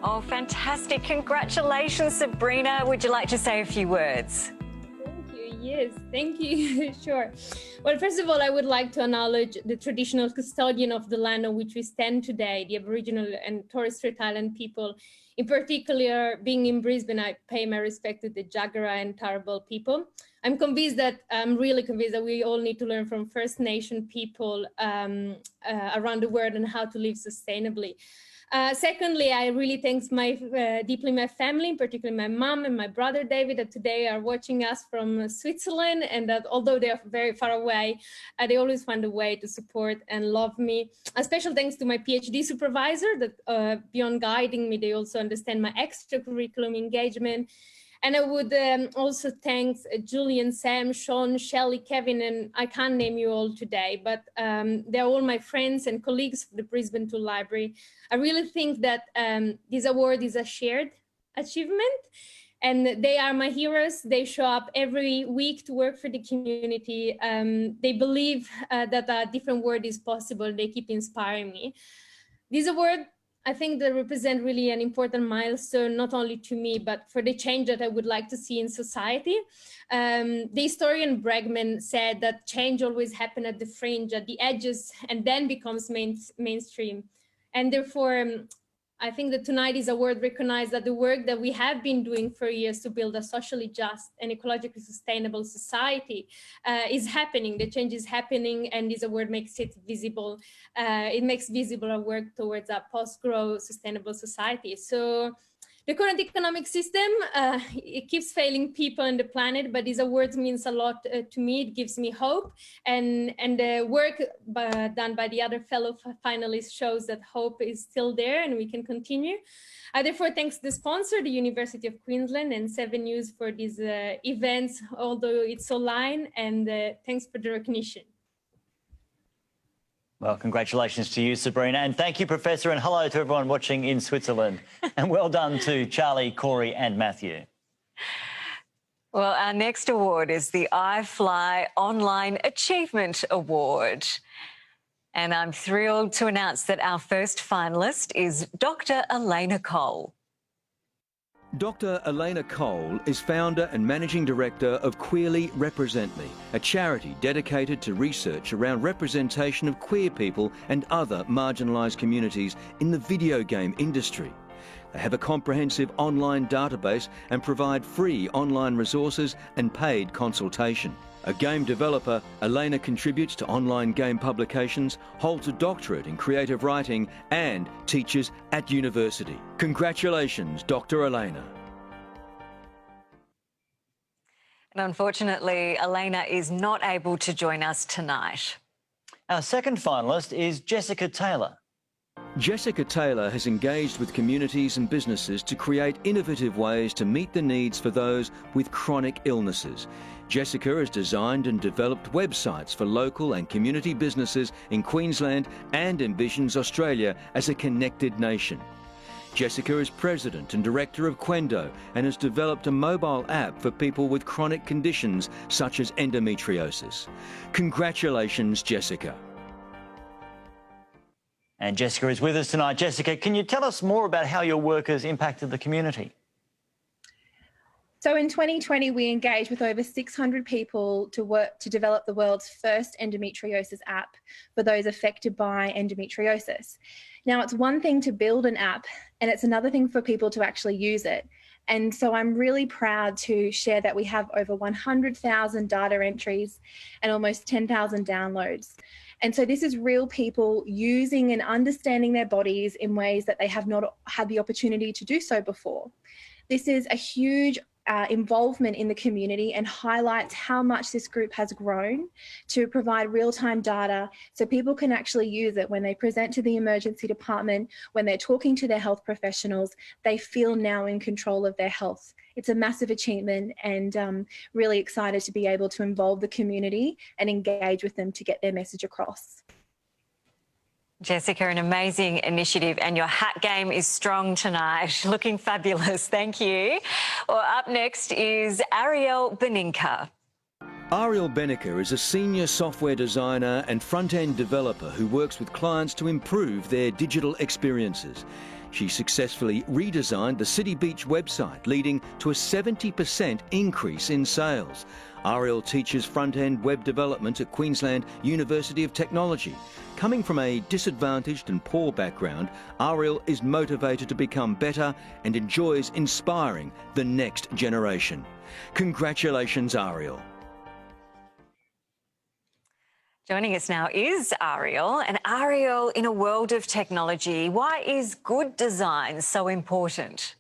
Oh, fantastic. Congratulations, Sabrina. Would you like to say a few words? Thank you. Yes, thank you. Sure. Well, first of all, I would like to acknowledge the traditional custodian of the land on which we stand today, the Aboriginal and Torres Strait Island people. In particular, being in Brisbane, I pay my respect to the Jagera and Turrbal people. I'm really convinced that we all need to learn from First Nation people around the world and how to live sustainably. Secondly, I really thank deeply my family, particularly my mom and my brother David, that today are watching us from Switzerland, and that although they are very far away, they always find a way to support and love me. A special thanks to my PhD supervisor that beyond guiding me, they also understand my extracurriculum engagement. And I would also thank Julian, Sam, Sean, Shelley, Kevin, and I can't name you all today, but they're all my friends and colleagues of the Brisbane 2 Library. I really think that this award is a shared achievement, and they are my heroes. They show up every week to work for the community. They believe that a different world is possible. They keep inspiring me. This award, I think, they represent really an important milestone, not only to me, but for the change that I would like to see in society. The historian Bregman said that change always happens at the fringe, at the edges, and then becomes mainstream. And therefore, I think that tonight is a word recognized that the work that we have been doing for years to build a socially just and ecologically sustainable society is happening. The change is happening, and this award makes it visible. It makes visible our work towards a post-growth sustainable society. So the current economic system, it keeps failing people and the planet, but this award means a lot to me. It gives me hope, and the work done by the other fellow finalists shows that hope is still there and we can continue. Therefore, thanks to the sponsor, the University of Queensland and 7 News for these events, although it's online, and thanks for the recognition. Well, congratulations to you, Sabrina, and thank you, Professor, and hello to everyone watching in Switzerland. And well done to Charlie, Corey and Matthew. Well, our next award is the iFly Online Achievement Award. And I'm thrilled to announce that our first finalist is Dr. Elena Cole. Dr. Elena Cole is founder and managing director of Queerly Represent Me, a charity dedicated to research around representation of queer people and other marginalised communities in the video game industry. They have a comprehensive online database and provide free online resources and paid consultation. A game developer, Elena contributes to online game publications, holds a doctorate in creative writing and teaches at university. Congratulations, Dr. Elena. And unfortunately, Elena is not able to join us tonight. Our second finalist is Jessica Taylor. Jessica Taylor has engaged with communities and businesses to create innovative ways to meet the needs for those with chronic illnesses. Jessica has designed and developed websites for local and community businesses in Queensland and envisions Australia as a connected nation. Jessica is president and director of Quendo and has developed a mobile app for people with chronic conditions such as endometriosis. Congratulations, Jessica. And Jessica is with us tonight. Jessica, can you tell us more about how your work has impacted the community? So in 2020, we engaged with over 600 people to develop the world's first endometriosis app for those affected by endometriosis. Now, it's one thing to build an app, and it's another thing for people to actually use it. And so I'm really proud to share that we have over 100,000 data entries and almost 10,000 downloads. And so this is real people using and understanding their bodies in ways that they have not had the opportunity to do so before. This is a huge involvement in the community and highlights how much this group has grown to provide real-time data so people can actually use it when they present to the emergency department, when they're talking to their health professionals, they feel now in control of their health. It's a massive achievement, and really excited to be able to involve the community and engage with them to get their message across. Jessica, an amazing initiative, and your hat game is strong tonight. Looking fabulous, thank you. Well, up next is Ariel Beninka. Ariel Beninka is a senior software designer and front-end developer who works with clients to improve their digital experiences. She successfully redesigned the City Beach website, leading to a 70% increase in sales. Ariel teaches front-end web development at Queensland University of Technology. Coming from a disadvantaged and poor background, Ariel is motivated to become better and enjoys inspiring the next generation. Congratulations, Ariel. Joining us now is Ariel. And Ariel, in a world of technology, why is good design so important?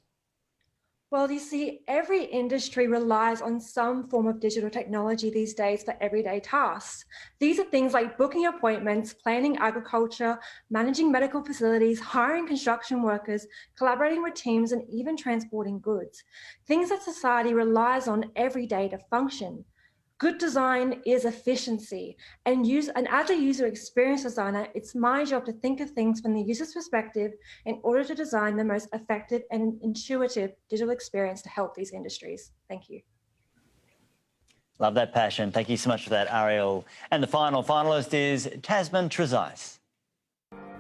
Well, you see, every industry relies on some form of digital technology these days for everyday tasks. These are things like booking appointments, planning agriculture, managing medical facilities, hiring construction workers, collaborating with teams, and even transporting goods. Things that society relies on every day to function. Good design is efficiency, and as a user experience designer, it's my job to think of things from the user's perspective in order to design the most effective and intuitive digital experience to help these industries. Thank you. Love that passion. Thank you so much for that, Ariel. And the final finalist is Tasman Trezise.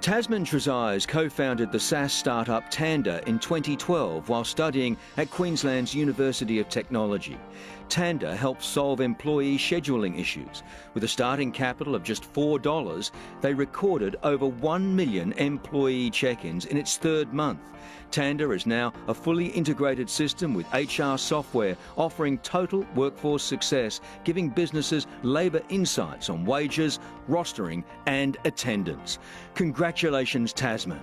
Tasman Trezise co-founded the SaaS startup Tanda in 2012 while studying at Queensland's University of Technology. Tanda helps solve employee scheduling issues. With a starting capital of just $4, they recorded over 1 million employee check-ins in its third month. Tanda is now a fully integrated system with HR software offering total workforce success, giving businesses labour insights on wages, rostering and attendance. Congratulations, Tasman.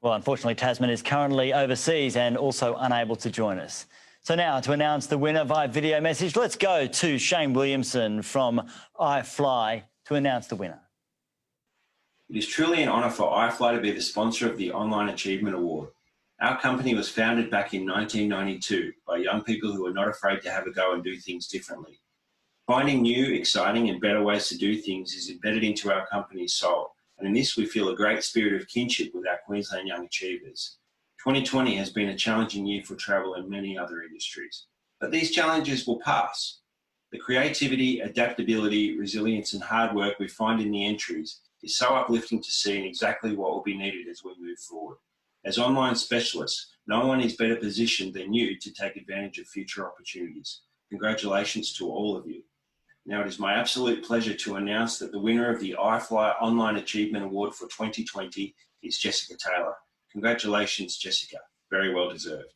Well, unfortunately, Tasman is currently overseas and also unable to join us. So now, to announce the winner via video message, let's go to Shane Williamson from iFly to announce the winner. It is truly an honour for iFly to be the sponsor of the Online Achievement Award. Our company was founded back in 1992 by young people who are not afraid to have a go and do things differently. Finding new, exciting and better ways to do things is embedded into our company's soul, and in this we feel a great spirit of kinship with our Queensland Young Achievers. 2020 has been a challenging year for travel and many other industries, but these challenges will pass. The creativity, adaptability, resilience and hard work we find in the entries is so uplifting to see and exactly what will be needed as we move forward. As online specialists, no one is better positioned than you to take advantage of future opportunities. Congratulations to all of you. Now it is my absolute pleasure to announce that the winner of the iFly Online Achievement Award for 2020 is Jessica Taylor. Congratulations, Jessica. Very well deserved.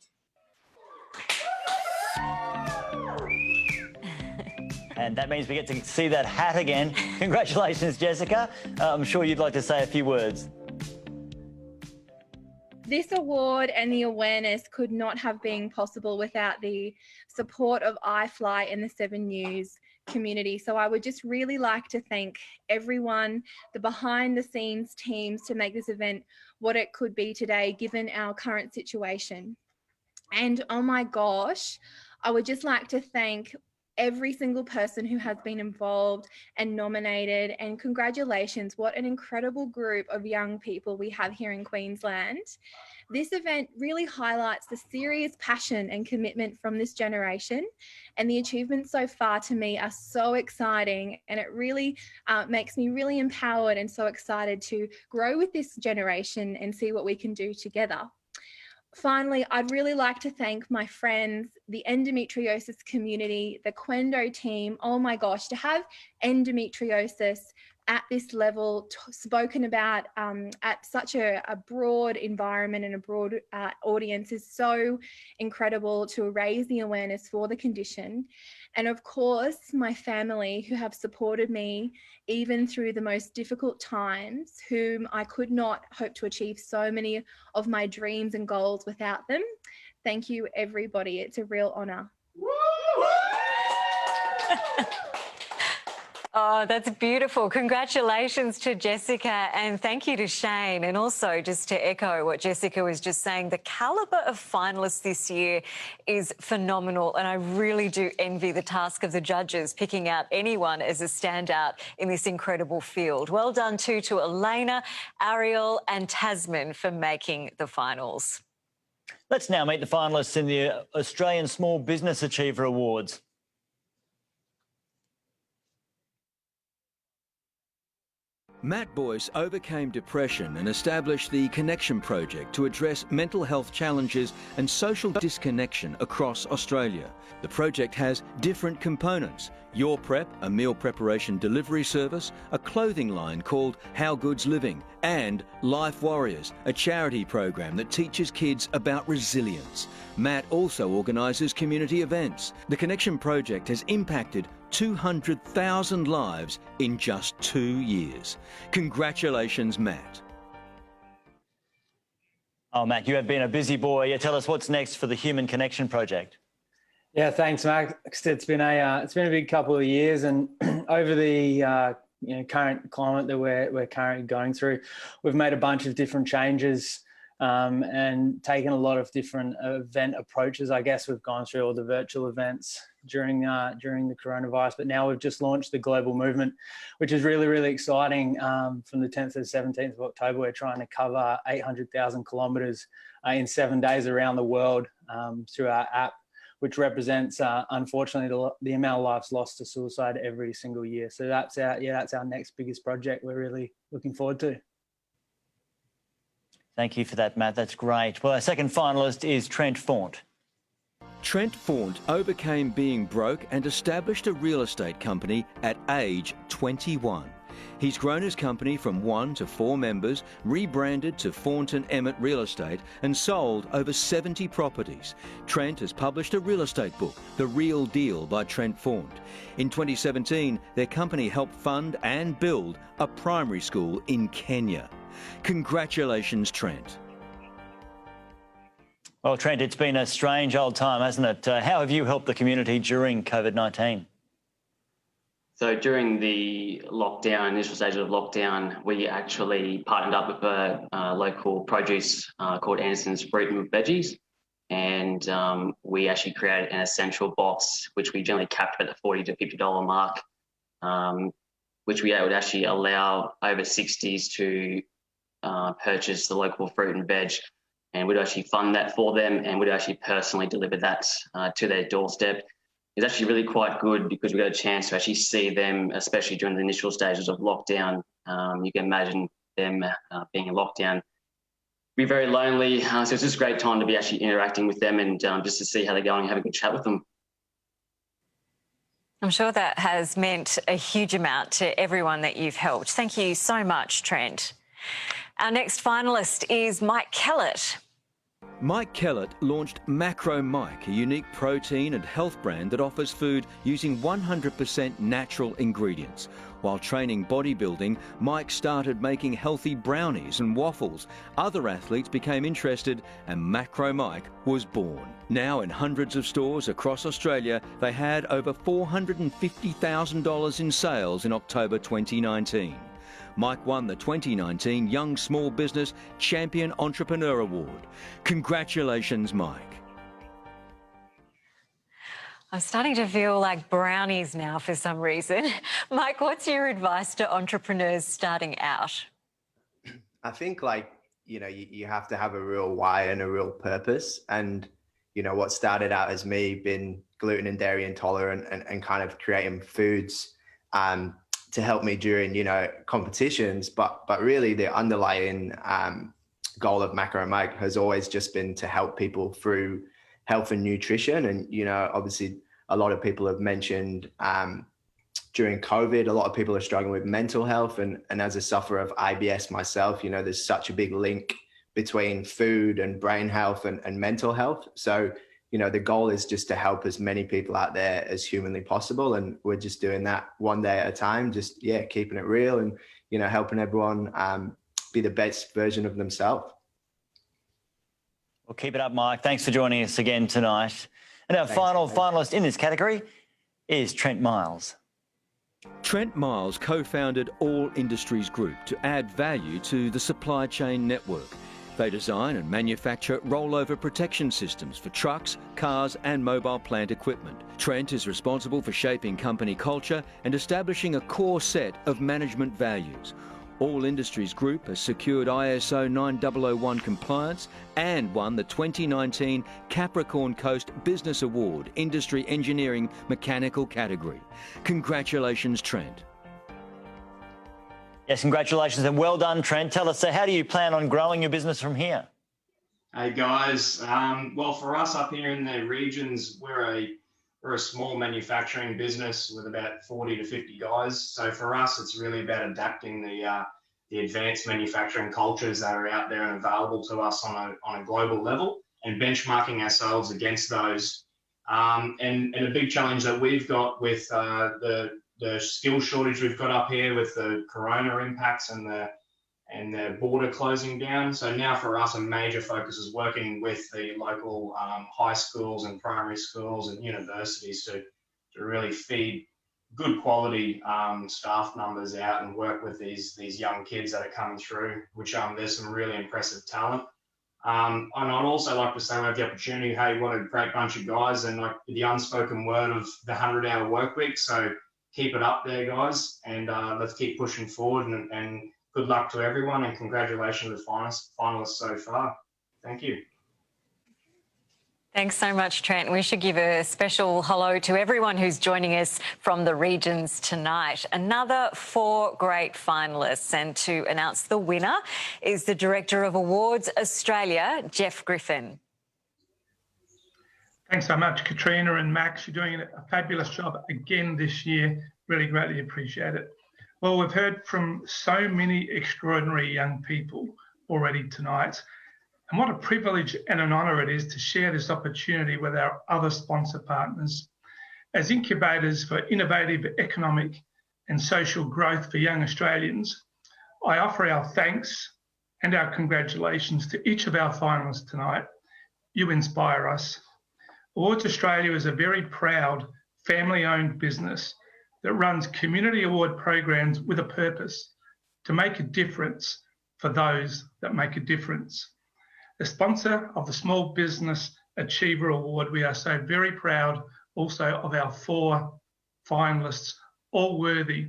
And that means we get to see that hat again. Congratulations, Jessica. I'm sure you'd like to say a few words. This award and the awareness could not have been possible without the support of iFly and the 7 News community. So I would just really like to thank everyone, the behind the scenes teams to make this event what it could be today, given our current situation. And oh my gosh, I would just like to thank every single person who has been involved and nominated, and congratulations, what an incredible group of young people we have here in Queensland. This event really highlights the serious passion and commitment from this generation, and the achievements so far to me are so exciting, and it really makes me really empowered and so excited to grow with this generation and see what we can do together. Finally, I'd really like to thank my friends, the endometriosis community, the Quendo team. Oh my gosh, to have endometriosis at this level, spoken about at such a broad environment and a broad audience is so incredible to raise the awareness for the condition. And of course, my family who have supported me even through the most difficult times, whom I could not hope to achieve so many of my dreams and goals without them. Thank you, everybody. It's a real honour. Oh, that's beautiful. Congratulations to Jessica, and thank you to Shane. And also, just to echo what Jessica was just saying, the calibre of finalists this year is phenomenal, and I really do envy the task of the judges picking out anyone as a standout in this incredible field. Well done too to Elena, Ariel and Tasman for making the finals. Let's now meet the finalists in the Australian Small Business Achiever Awards. Matt Boyce overcame depression and established the Connection Project to address mental health challenges and social disconnection across Australia. The project has different components: Your Prep, a meal preparation delivery service, a clothing line called How Good's Living, and Life Warriors, a charity program that teaches kids about resilience. Matt also organises community events. The Connection Project has impacted 200,000 lives in just 2 years. Congratulations, Matt. Oh, Matt, you have been a busy boy. Yeah, tell us what's next for the Human Connection Project. Yeah, thanks, Max. It's been a big couple of years, and over the current climate that we're currently going through, we've made a bunch of different changes and taken a lot of different event approaches. I guess we've gone through all the virtual events during the coronavirus, but now we've just launched the global movement, which is really, really exciting. From the 10th to the 17th of October, we're trying to cover 800,000 kilometres in 7 days around the world through our app, which represents, unfortunately, the amount of lives lost to suicide every single year. So that's our next biggest project we're really looking forward to. Thank you for that, Matt. That's great. Well, our second finalist is Trent Faunt. Trent Faunt overcame being broke and established a real estate company at age 21. He's grown his company from 1 to 4 members, rebranded to Faunt & Emmett Real Estate, and sold over 70 properties. Trent has published a real estate book, The Real Deal by Trent Faunt. In 2017, their company helped fund and build a primary school in Kenya. Congratulations, Trent. Well, Trent, it's been a strange old time, hasn't it? How have you helped the community during COVID-19? So during the lockdown, initial stages of lockdown, we actually partnered up with a local produce called Anderson's Fruit and Veggies. And we actually created an essential box, which we generally capped at the $40 to $50 mark, which we would actually allow over 60s to purchase the local fruit and veg. And we'd actually fund that for them, and we'd actually personally deliver that to their doorstep. It's actually really quite good because we got a chance to actually see them, especially during the initial stages of lockdown. You can imagine them being in lockdown, be very lonely. So it's just a great time to be actually interacting with them and just to see how they're going and have a good chat with them. I'm sure that has meant a huge amount to everyone that you've helped. Thank you so much, Trent. Our next finalist is Mike Kellett. Mike Kellett launched Macro Mike, a unique protein and health brand that offers food using 100% natural ingredients. While training bodybuilding, Mike started making healthy brownies and waffles. Other athletes became interested and Macro Mike was born. Now in hundreds of stores across Australia, they had over $450,000 in sales in October 2019. Mike won the 2019 Young Small Business Champion Entrepreneur Award. Congratulations, Mike. I'm starting to feel like brownies now for some reason. Mike, what's your advice to entrepreneurs starting out? I think you have to have a real why and a real purpose. And, what started out as me being gluten and dairy intolerant and kind of creating foods to help me during, competitions. But really the underlying goal of Macro Mike has always just been to help people through health and nutrition. And, obviously a lot of people have mentioned during COVID, a lot of people are struggling with mental health. And as a sufferer of IBS myself, you know, there's such a big link between food and brain health and mental health. So, you know, the goal is just to help as many people out there as humanly possible. And we're just doing that one day at a time, just, yeah, keeping it real and, you know, helping everyone be the best version of themselves. Well, keep it up, Mike. Thanks for joining us again tonight. And our final finalist in this category is Trent Miles. Trent Miles co-founded All Industries Group to add value to the supply chain network. They design and manufacture rollover protection systems for trucks, cars and mobile plant equipment. Trent is responsible for shaping company culture and establishing a core set of management values. All Industries Group has secured ISO 9001 compliance and won the 2019 Capricorn Coast Business Award Industry Engineering Mechanical category. Congratulations, Trent. Yes, congratulations and well done, Trent. Tell us, so how do you plan on growing your business from here? Hey guys, well for us up here in the regions, we're a small manufacturing business with about 40 to 50 guys. So for us, it's really about adapting the advanced manufacturing cultures that are out there and available to us on a global level and benchmarking ourselves against those. And a big challenge that we've got with the skill shortage we've got up here with the corona impacts and the border closing down. So now for us, a major focus is working with the local high schools and primary schools and universities to really feed good quality staff numbers out and work with these young kids that are coming through, which there's some really impressive talent. And I'd also like to say we have the opportunity, hey, what a great bunch of guys, and like the unspoken word of the 100-hour work week. So keep it up there, guys, and let's keep pushing forward, and good luck to everyone, and congratulations to the finalists so far. Thank you. Thanks so much, Trent. We should give a special hello to everyone who's joining us from the regions tonight. Another 4 great finalists, and to announce the winner is the Director of Awards Australia, Jeff Griffin. Thanks so much, Katrina and Max. You're doing a fabulous job again this year. Really greatly appreciate it. Well, we've heard from so many extraordinary young people already tonight. And what a privilege and an honour it is to share this opportunity with our other sponsor partners. As incubators for innovative economic and social growth for young Australians, I offer our thanks and our congratulations to each of our finalists tonight. You inspire us. Awards Australia is a very proud family-owned business that runs community award programs with a purpose to make a difference for those that make a difference. The sponsor of the Small Business Achiever Award, we are so very proud also of our 4 finalists, all worthy,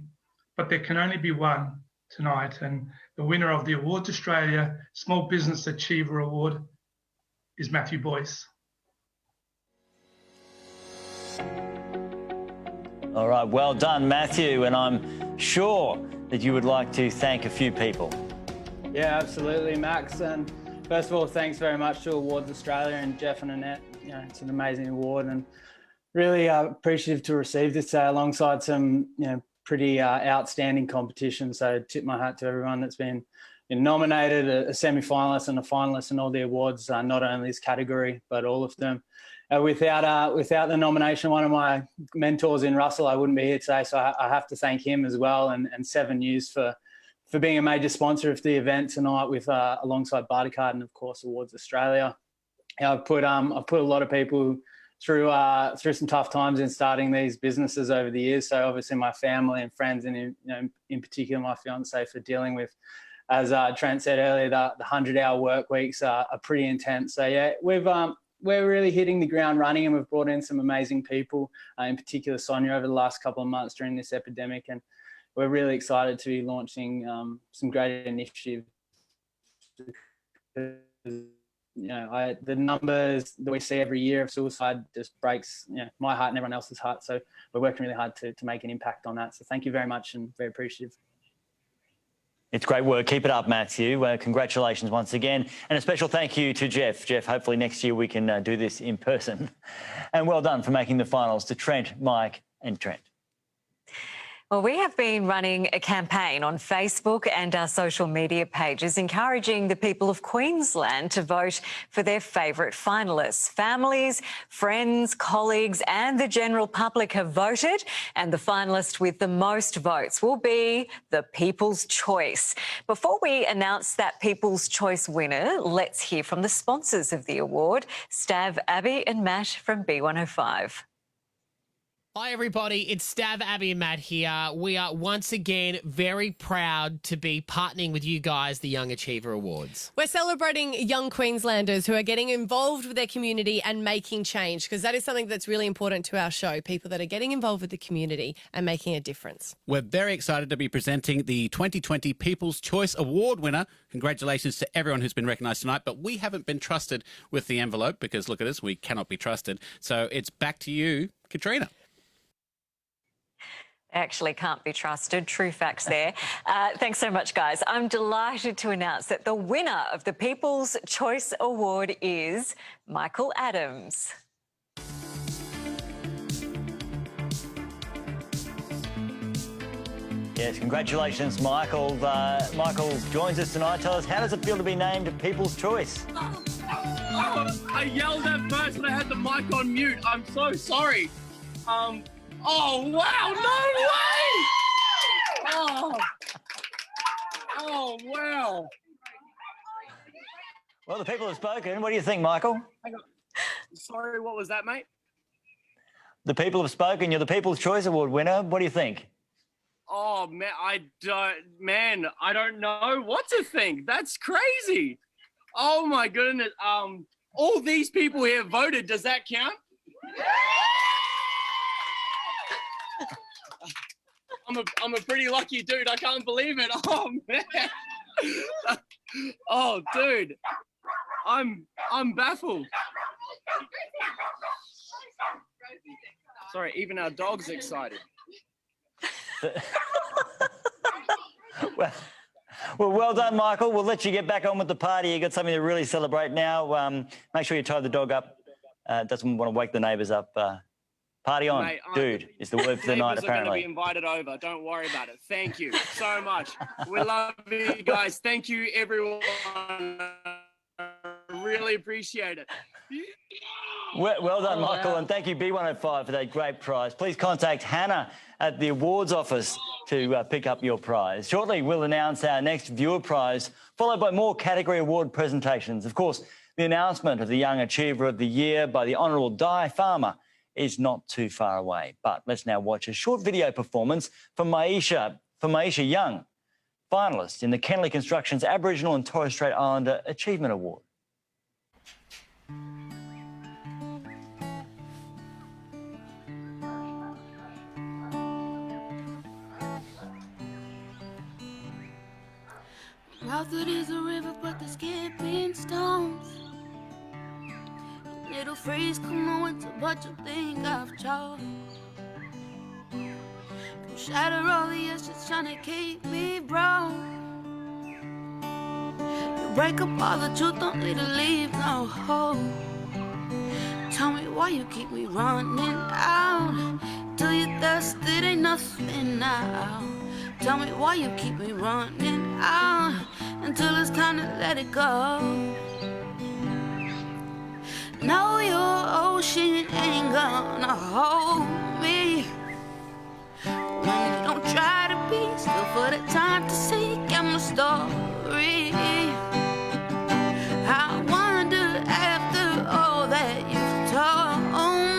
but there can only be one tonight, and the winner of the Awards Australia Small Business Achiever Award is Matthew Boyce. All right, well done, Matthew, and I'm sure that you would like to thank a few people. Yeah, absolutely, Max. And first of all, thanks very much to Awards Australia and Jeff and Annette. You know, it's an amazing award, and really appreciative to receive this alongside some pretty outstanding competition. So tip my hat to everyone that's been nominated, a semi-finalist and a finalist in all the awards, not only this category but all of them. Without the nomination, one of my mentors in Russell, I wouldn't be here today. So I have to thank him as well, and 7 News for being a major sponsor of the event tonight with alongside Bartercard and of course Awards Australia. I've put a lot of people through some tough times in starting these businesses over the years. So obviously my family and friends, and in particular my fiance, for dealing with, as Trent said earlier, the 100-hour work weeks are pretty intense. So yeah, we're really hitting the ground running, and we've brought in some amazing people, in particular Sonia, over the last couple of months during this epidemic, and we're really excited to be launching some great initiatives. The numbers that we see every year of suicide just breaks my heart and everyone else's heart. So we're working really hard to make an impact on that. So thank you very much, and very appreciative. It's great work. Keep it up, Matthew. Congratulations once again. And a special thank you to Jeff. Jeff, hopefully next year we can do this in person. And well done for making the finals to Trent, Mike and Trent. Well, we have been running a campaign on Facebook and our social media pages encouraging the people of Queensland to vote for their favourite finalists. Families, friends, colleagues and the general public have voted, and the finalist with the most votes will be the People's Choice. Before we announce that People's Choice winner, let's hear from the sponsors of the award, Stav, Abby and Matt from B105. Hi everybody, it's Stav, Abby and Matt here. We are once again very proud to be partnering with you guys, the Young Achiever Awards. We're celebrating young Queenslanders who are getting involved with their community and making change, because that is something that's really important to our show, people that are getting involved with the community and making a difference. We're very excited to be presenting the 2020 People's Choice Award winner. Congratulations to everyone who's been recognised tonight, but we haven't been trusted with the envelope because, look at us, we cannot be trusted. So it's back to you, Katrina. Actually can't be trusted. True facts there. Thanks so much, guys. I'm delighted to announce that the winner of the People's Choice Award is Michael Adams. Yes, congratulations, Michael. Michael joins us tonight. Tell us, how does it feel to be named People's Choice? I yelled at first and I had the mic on mute. I'm so sorry. Oh, wow, no way! Oh, wow. Well, the people have spoken. What do you think, Michael? Hang on. Sorry, what was that, mate? The people have spoken. You're the People's Choice Award winner. What do you think? Oh, man, I don't know what to think. That's crazy. Oh, my goodness. All these people here voted. Does that count? I'm a pretty lucky dude. I can't believe it. Oh man. Oh dude. I'm baffled. Sorry, even our dog's excited. Well done, Michael. We'll let you get back on with the party. You got something to really celebrate now. Make sure you tie the dog up. Doesn't want to wake the neighbours up. Party on, mate, dude, is the word for the night, neighbours are going to be apparently. invited over. Don't worry about it. Thank you so much. We love you guys. Thank you, everyone. Really appreciate it. Well done, Oh, Michael, wow. and thank you, B105, for that great prize. Please contact Hannah at the awards office to pick up your prize. Shortly, we'll announce our next viewer prize, followed by more category award presentations. Of course, the announcement of the Young Achiever of the Year by the Honourable Di Farmer is not too far away. But let's now watch a short video performance from Maisha Young, finalist in the Kennelly Construction's Aboriginal and Torres Strait Islander Achievement Award. Mouth it is a river, but there's skipping stones. Little freeze, come on, winter, but you think I've chose. Don't shatter all the ashes trying to keep me broke. You break up all the truth, don't need to leave no hope. Tell me why you keep me running out. Till you're thirsty, ain't nothing now. Tell me why you keep me running out until it's time to let it go. No, your ocean ain't gonna hold me when you don't try to be still for the time to see my story. I wonder after all that you've told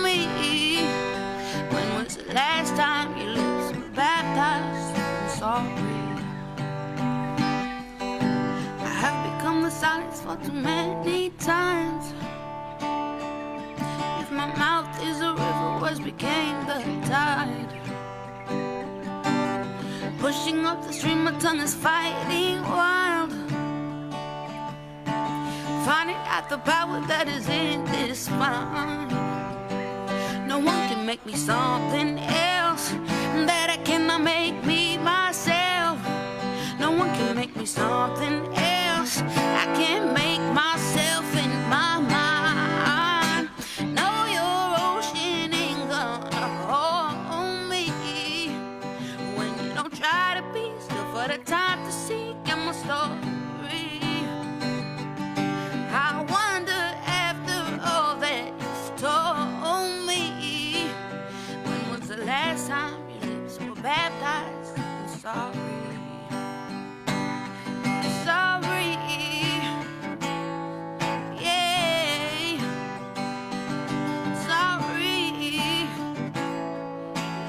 me, when was the last time your lips were baptized in sorry? I have become the silence for too many times. If my mouth is a river, words became the tide. Pushing up the stream, my tongue is fighting wild. Finding out the power that is in this mind. No one can make me something else that I cannot make me myself. No one can make me something else I can't make myself in my mind. No, your ocean ain't gonna hold me when for the time to seek in my story. I wonder after all that you've told me, when was the last time your lips were baptized in sorry? Sorry, yeah, sorry,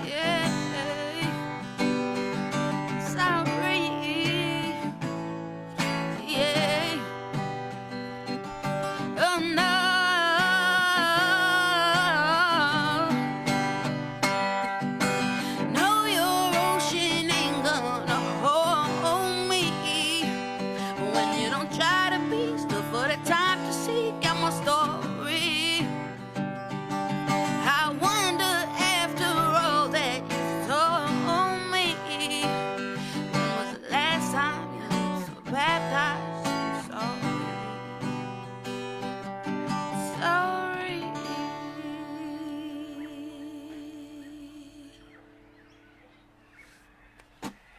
yeah, sorry, yeah. Oh no, no, your ocean ain't gonna hold me when you don't try to be still for the time to seek out my story. I wonder after all that you told me, when was the last time your lips were baptized in sorry? Sorry.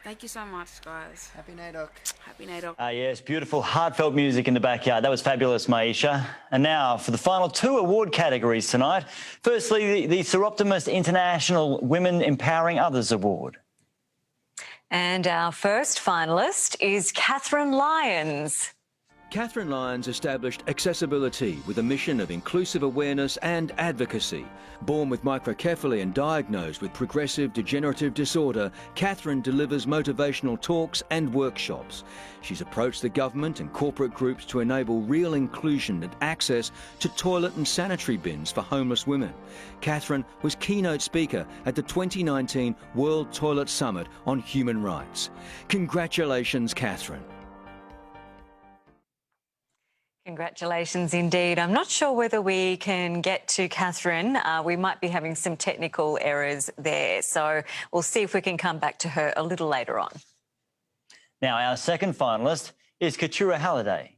Thank you so much, guys. Happy NAIDOC. Happy NAIDOC. Yes, beautiful, heartfelt music in the backyard. That was fabulous, Maisha. And now for the final two award categories tonight. Firstly, the Seroptimus International Women Empowering Others Award. And our first finalist is Catherine Lyons. Catherine Lyons established Accessibility with a mission of inclusive awareness and advocacy. Born with microcephaly and diagnosed with progressive degenerative disorder, Catherine delivers motivational talks and workshops. She's approached the government and corporate groups to enable real inclusion and access to toilet and sanitary bins for homeless women. Catherine was keynote speaker at the 2019 World Toilet Summit on Human Rights. Congratulations, Catherine. Congratulations indeed. I'm not sure whether we can get to Catherine. We might be having some technical errors there, so we'll see if we can come back to her a little later on. Now, our second finalist is Katrina Halliday.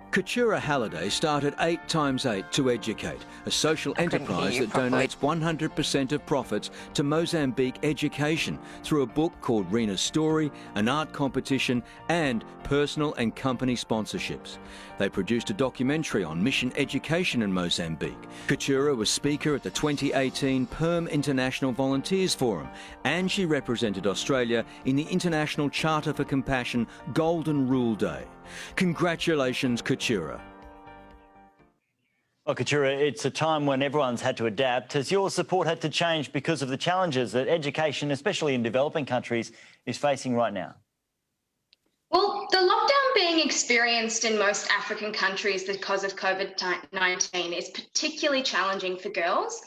Katrina Halliday started 8x8 to Educate, a social enterprise that donates 100% of profits to Mozambique education through a book called Rena's Story, an art competition and personal and company sponsorships. They produced a documentary on mission education in Mozambique. Katrina was speaker at the 2018 Perm International Volunteers Forum, and she represented Australia in the International Charter for Compassion Golden Rule Day. Congratulations, Katrina. Well, Katrina, it's a time when everyone's had to adapt. Has your support had to change because of the challenges that education, especially in developing countries, is facing right now? Well, the lockdown being experienced in most African countries because of COVID-19 is particularly challenging for girls.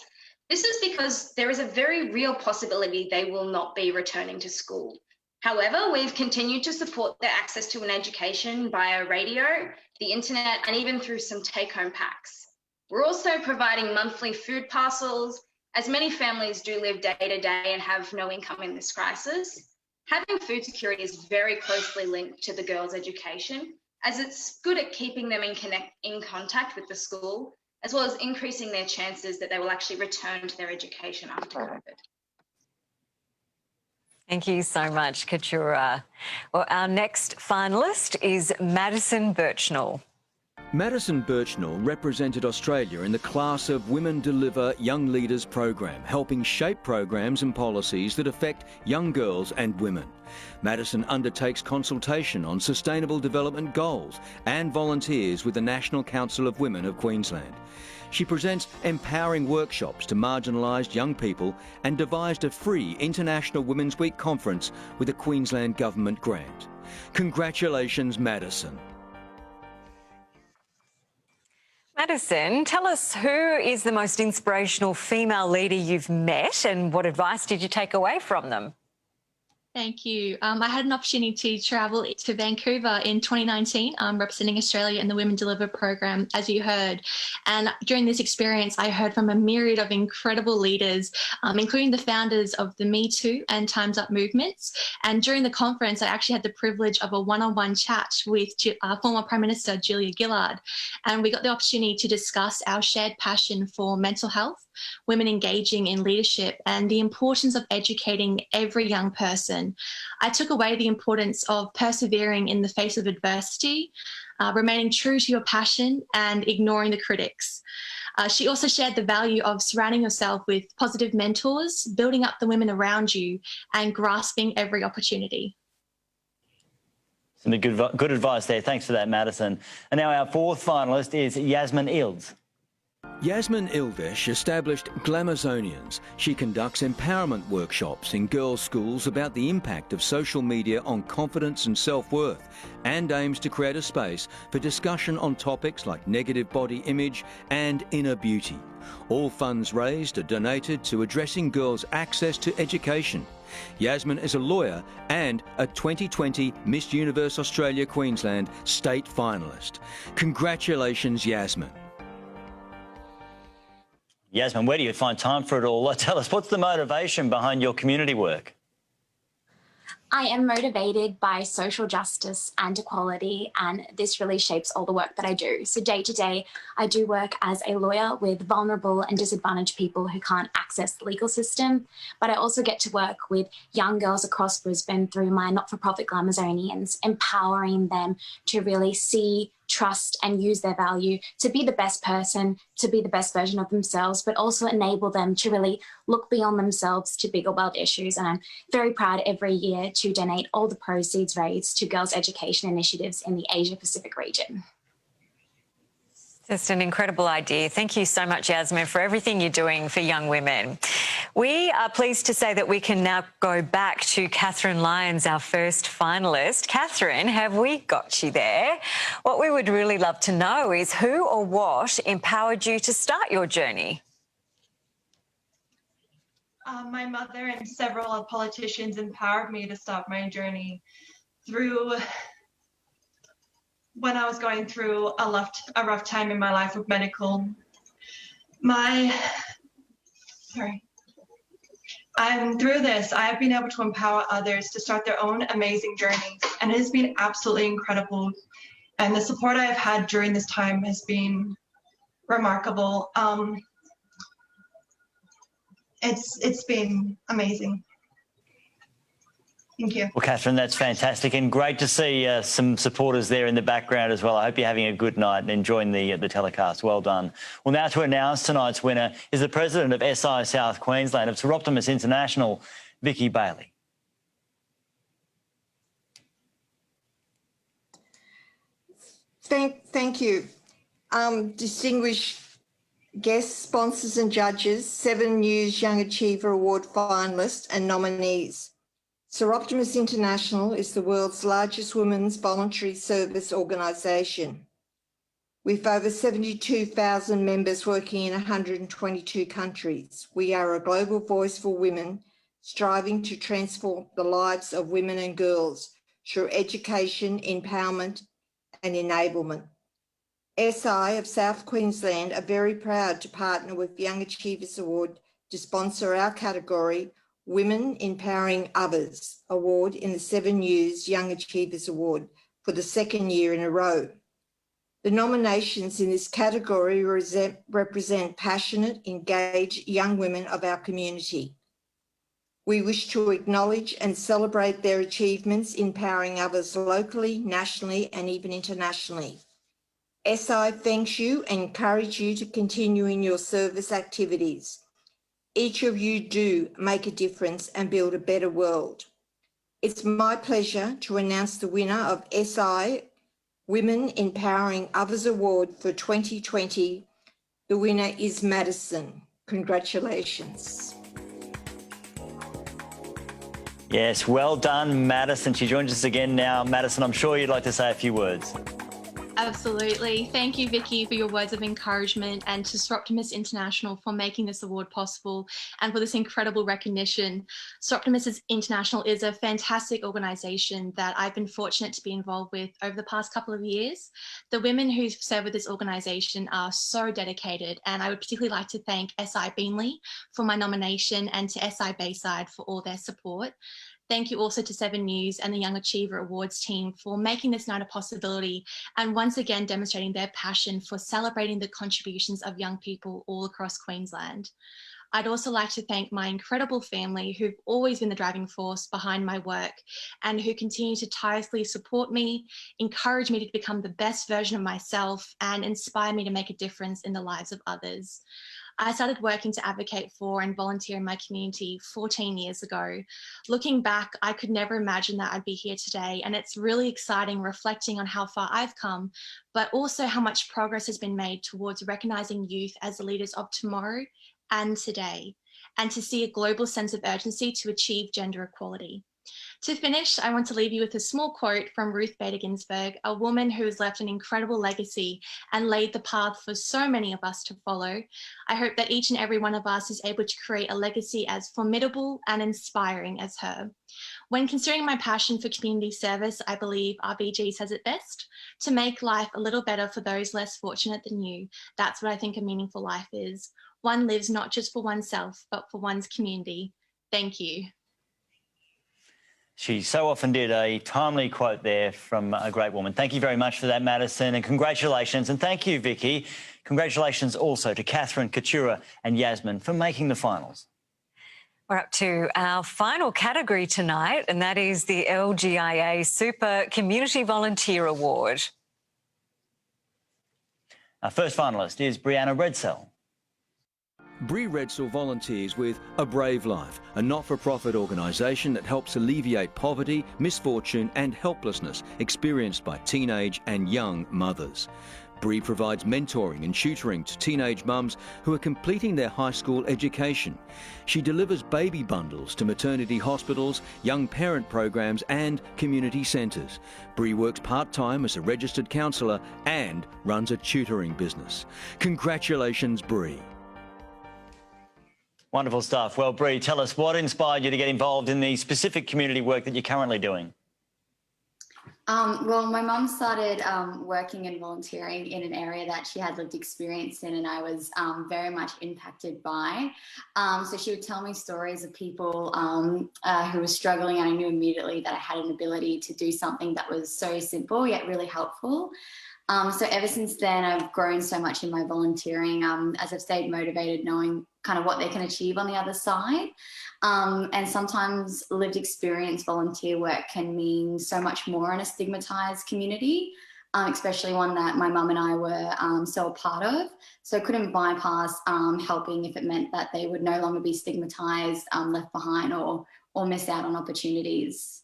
This is because there is a very real possibility they will not be returning to school. However, we've continued to support their access to an education via radio, the internet, and even through some take-home packs. We're also providing monthly food parcels, as many families do live day to day and have no income in this crisis. Having food security is very closely linked to the girls' education, as it's good at keeping them in contact with the school, as well as increasing their chances that they will actually return to their education after COVID. Thank you so much, Katrina. Well, our next finalist is Madison Birchnell. Madison Birchnell represented Australia in the Class of Women Deliver Young Leaders program, helping shape programs and policies that affect young girls and women. Madison undertakes consultation on sustainable development goals and volunteers with the National Council of Women of Queensland. She presents empowering workshops to marginalised young people and devised a free International Women's Week conference with a Queensland Government grant. Congratulations, Madison. Madison, tell us, who is the most inspirational female leader you've met and what advice did you take away from them? Thank you. I had an opportunity to travel to Vancouver in 2019, representing Australia in the Women Deliver program, as you heard. And during this experience, I heard from a myriad of incredible leaders, including the founders of the Me Too and Time's Up movements. And during the conference, I actually had the privilege of a one-on-one chat with former Prime Minister Julia Gillard. And we got the opportunity to discuss our shared passion for mental health women engaging in leadership and the importance of educating every young person. I took away the importance of persevering in the face of adversity, remaining true to your passion and ignoring the critics. She also shared the value of surrounding yourself with positive mentors, building up the women around you and grasping every opportunity. Some good advice there. Thanks for that, Madison. And now our fourth finalist is Yasmin Ilds. Yasmin Ildesh established Glamazonians. She conducts empowerment workshops in girls' schools about the impact of social media on confidence and self-worth, and aims to create a space for discussion on topics like negative body image and inner beauty. All funds raised are donated to addressing girls' access to education. Yasmin is a lawyer and a 2020 Miss Universe Australia Queensland state finalist. Congratulations, Yasmin. Yasmin, where do you find time for it all? Tell us, what's the motivation behind your community work? I am motivated by social justice and equality, and this really shapes all the work that I do. So day to day, I do work as a lawyer with vulnerable and disadvantaged people who can't access the legal system, but I also get to work with young girls across Brisbane through my not-for-profit Glamazonians, empowering them to really see, trust and use their value to be the best person, to be the best version of themselves, but also enable them to really look beyond themselves to bigger world issues. And I'm very proud every year to donate all the proceeds raised to girls' education initiatives in the Asia Pacific region. Just an incredible idea. Thank you so much, Yasmin, for everything you're doing for young women. We are pleased to say that we can now go back to Catherine Lyons, our first finalist. Catherine, have we got you there? What we would really love to know is who or what empowered you to start your journey? My mother and several politicians empowered me to start my journey through when I was going through a rough time in my life with medical. Through this, I have been able to empower others to start their own amazing journeys, and it has been absolutely incredible. And the support I have had during this time has been remarkable. It's been amazing. Thank you. Well, Catherine, that's fantastic, and great to see some supporters there in the background as well. I hope you're having a good night and enjoying the telecast. Well done. Well, now to announce tonight's winner is the president of SI South Queensland of Seroptimus International, Vicky Bailey. Thank you. Distinguished guests, sponsors and judges, 7 News Young Achiever Award finalists and nominees. Seroptimus International is the world's largest women's voluntary service organisation. With over 72,000 members working in 122 countries, we are a global voice for women, striving to transform the lives of women and girls through education, empowerment and enablement. SI of South Queensland are very proud to partner with Young Achievers Award to sponsor our category Women Empowering Others Award in the 7 News Young Achievers Award for the 2nd year in a row. The nominations in this category represent passionate, engaged young women of our community. We wish to acknowledge and celebrate their achievements empowering others locally, nationally and even internationally. SI thanks you and encourages you to continue in your service activities. Each of you do make a difference and build a better world. It's my pleasure to announce the winner of SI Women Empowering Others Award for 2020. The winner is Madison. Congratulations. Yes, well done, Madison. She joins us again now. Madison, I'm sure you'd like to say a few words. Absolutely. Thank you, Vicky, for your words of encouragement, and to Seroptimus International for making this award possible and for this incredible recognition. Seroptimus International is a fantastic organisation that I've been fortunate to be involved with over the past couple of years. The women who serve with this organisation are so dedicated, and I would particularly like to thank SI Beanley for my nomination and to SI Bayside for all their support. Thank you also to 7 News and the Young Achiever Awards team for making this night a possibility and once again demonstrating their passion for celebrating the contributions of young people all across Queensland. I'd also like to thank my incredible family who've always been the driving force behind my work and who continue to tirelessly support me, encourage me to become the best version of myself, and inspire me to make a difference in the lives of others. I started working to advocate for and volunteer in my community 14 years ago. Looking back, I could never imagine that I'd be here today, and it's really exciting reflecting on how far I've come, but also how much progress has been made towards recognising youth as the leaders of tomorrow and today, and to see a global sense of urgency to achieve gender equality. To finish, I want to leave you with a small quote from Ruth Bader Ginsburg, a woman who has left an incredible legacy and laid the path for so many of us to follow. I hope that each and every one of us is able to create a legacy as formidable and inspiring as her. When considering my passion for community service, I believe RBG says it best: to make life a little better for those less fortunate than you. That's what I think a meaningful life is. One lives not just for oneself, but for one's community. Thank you. She so often did a timely quote there from a great woman. Thank you very much for that, Madison, and congratulations. And thank you, Vicky. Congratulations also to Catherine, Katrina and Yasmin for making the finals. We're up to our final category tonight, and that is the LGIA Super Community Volunteer Award. Our first finalist is Brianna Redsell. Bree Redsell volunteers with A Brave Life, a not-for-profit organisation that helps alleviate poverty, misfortune and helplessness experienced by teenage and young mothers. Bree provides mentoring and tutoring to teenage mums who are completing their high school education. She delivers baby bundles to maternity hospitals, young parent programs and community centres. Bree works part-time as a registered counsellor and runs a tutoring business. Congratulations, Bree. Wonderful stuff. Well, Bree, tell us what inspired you to get involved in the specific community work that you're currently doing? Well, my mum started working and volunteering in an area that she had lived experience in, and I was very much impacted by. So she would tell me stories of people who were struggling, and I knew immediately that I had an ability to do something that was so simple yet really helpful. So ever since then, I've grown so much in my volunteering as I've stayed motivated, knowing kind of what they can achieve on the other side. And sometimes lived experience volunteer work can mean so much more in a stigmatised community, especially one that my mum and I were so a part of. So I couldn't bypass helping if it meant that they would no longer be stigmatised, left behind or miss out on opportunities.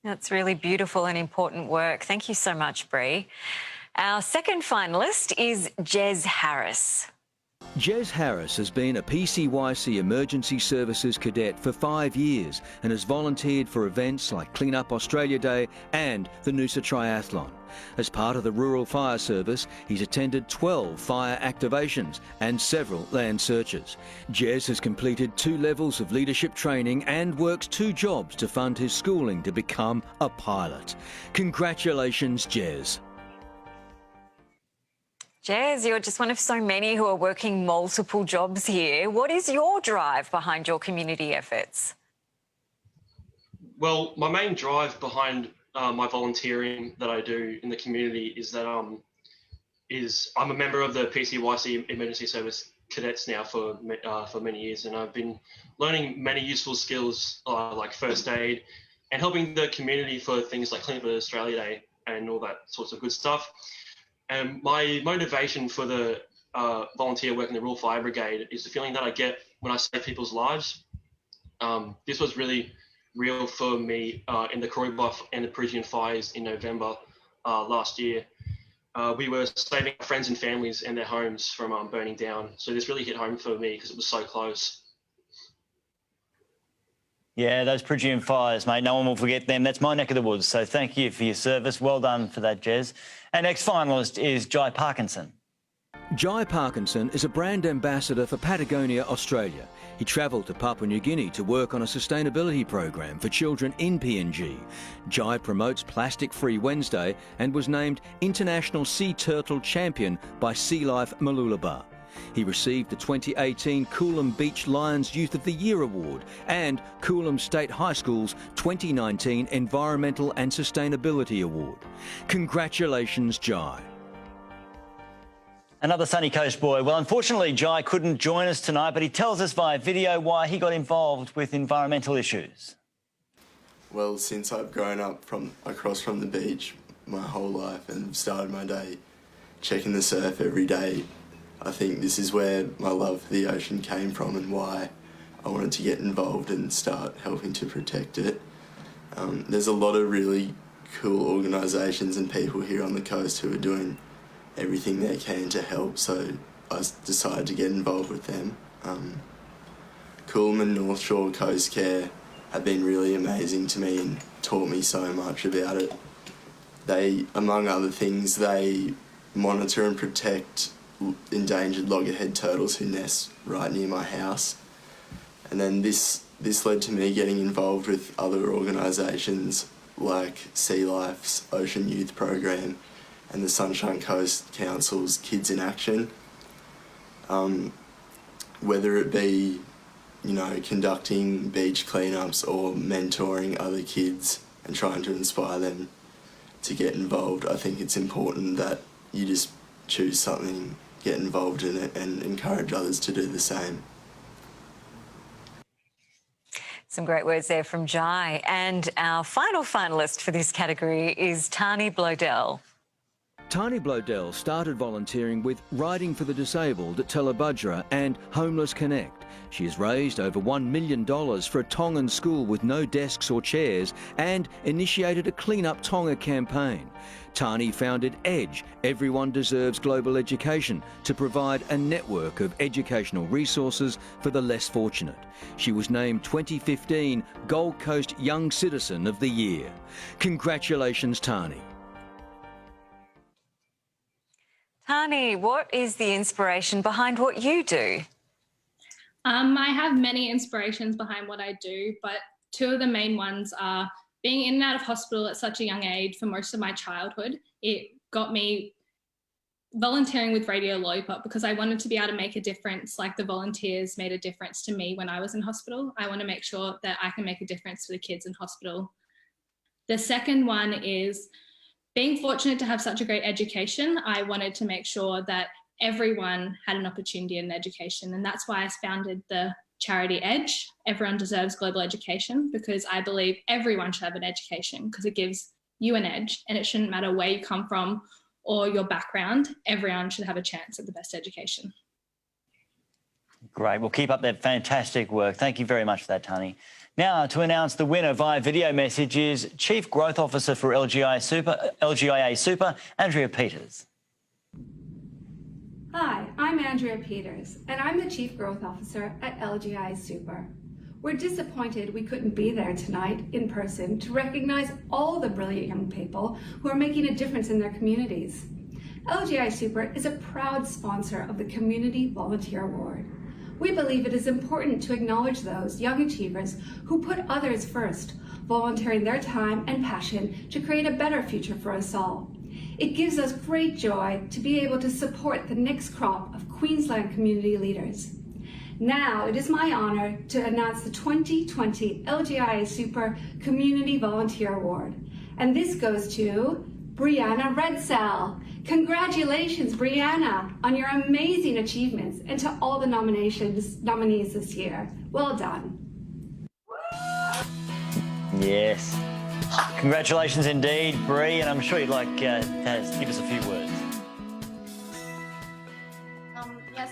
That's really beautiful and important work. Thank you so much, Bree. Our second finalist is Jez Harris. Jez Harris has been a PCYC Emergency Services cadet for 5 years and has volunteered for events like Clean Up Australia Day and the Noosa Triathlon. As part of the Rural Fire Service, he's attended 12 fire activations and several land searches. Jez has completed 2 levels of leadership training and works 2 jobs to fund his schooling to become a pilot. Congratulations, Jez. Jez, you're just one of so many who are working multiple jobs here. What is your drive behind your community efforts? Well, my main drive behind my volunteering that I do in the community is that I'm a member of the PCYC Emergency Service Cadets now for many years, and I've been learning many useful skills like first aid and helping the community for things like Clean Up Australia Day and all that sorts of good stuff. And my motivation for the volunteer work in the Rural Fire Brigade is the feeling that I get when I save people's lives. This was really real for me in the Corribluff and the Parisian fires in November last year. We were saving friends and families and their homes from burning down. So this really hit home for me because it was so close. Yeah, those Parisian fires, mate, no one will forget them. That's my neck of the woods. So thank you for your service. Well done for that, Jez. Our next finalist is Jai Parkinson. Jai Parkinson is a brand ambassador for Patagonia, Australia. He travelled to Papua New Guinea to work on a sustainability program for children in PNG. Jai promotes Plastic Free Wednesday and was named International Sea Turtle Champion by Sea Life Mooloolaba. He received the 2018 Coolum Beach Lions Youth of the Year Award and Coolum State High School's 2019 Environmental and Sustainability Award. Congratulations, Jai. Another Sunny Coast boy. Well, unfortunately, Jai couldn't join us tonight, but he tells us via video why he got involved with environmental issues. Well, since I've grown up across from the beach my whole life and started my day checking the surf every day, I think this is where my love for the ocean came from and why I wanted to get involved and start helping to protect it. There's a lot of really cool organisations and people here on the coast who are doing everything they can to help, so I decided to get involved with them. Coolum and North Shore Coast Care have been really amazing to me and taught me so much about it. They, among other things, they monitor and protect endangered loggerhead turtles who nest right near my house. And then this led to me getting involved with other organisations like Sea Life's Ocean Youth Program and the Sunshine Coast Council's Kids in Action. Whether it be, conducting beach cleanups or mentoring other kids and trying to inspire them to get involved, I think it's important that you just choose something, get involved in it and encourage others to do the same. Some great words there from Jai. And our final finalist for this category is Tani Blodell. Tani Blodell started volunteering with Riding for the Disabled at Telebudgera and Homeless Connect. She has raised over $1 million for a Tongan school with no desks or chairs and initiated a Clean Up Tonga campaign. Tani founded EDGE, Everyone Deserves Global Education, to provide a network of educational resources for the less fortunate. She was named 2015 Gold Coast Young Citizen of the Year. Congratulations, Tani. Tani, what is the inspiration behind what you do? I have many inspirations behind what I do, but two of the main ones are being in and out of hospital at such a young age for most of my childhood. It got me volunteering with Radio Lollipop because I wanted to be able to make a difference like the volunteers made a difference to me when I was in hospital. I want to make sure that I can make a difference for the kids in hospital. The second one is being fortunate to have such a great education. I wanted to make sure that everyone had an opportunity in education, and that's why I founded the charity EDGE, Everyone Deserves Global Education, because I believe everyone should have an education because it gives you an edge, and it shouldn't matter where you come from or your background. Everyone should have a chance at the best education. Great. Well, keep up that fantastic work. Thank you very much for that, Tani. Now, to announce the winner via video message is Chief Growth Officer for LGIA Super, Andrea Peters. Hi, I'm Andrea Peters, and I'm the Chief Growth Officer at LGIA Super. We're disappointed we couldn't be there tonight in person to recognize all the brilliant young people who are making a difference in their communities. LGIA Super is a proud sponsor of the Community Volunteer Award. We believe it is important to acknowledge those young achievers who put others first, volunteering their time and passion to create a better future for us all. It gives us great joy to be able to support the next crop of Queensland community leaders. Now it is my honour to announce the 2020 LGIA Super Community Volunteer Award. And this goes to Brianna Redsell. Congratulations, Brianna, on your amazing achievements and to all the nominees this year. Well done. Yes. Congratulations indeed, Bree, and I'm sure you'd like to give us a few words.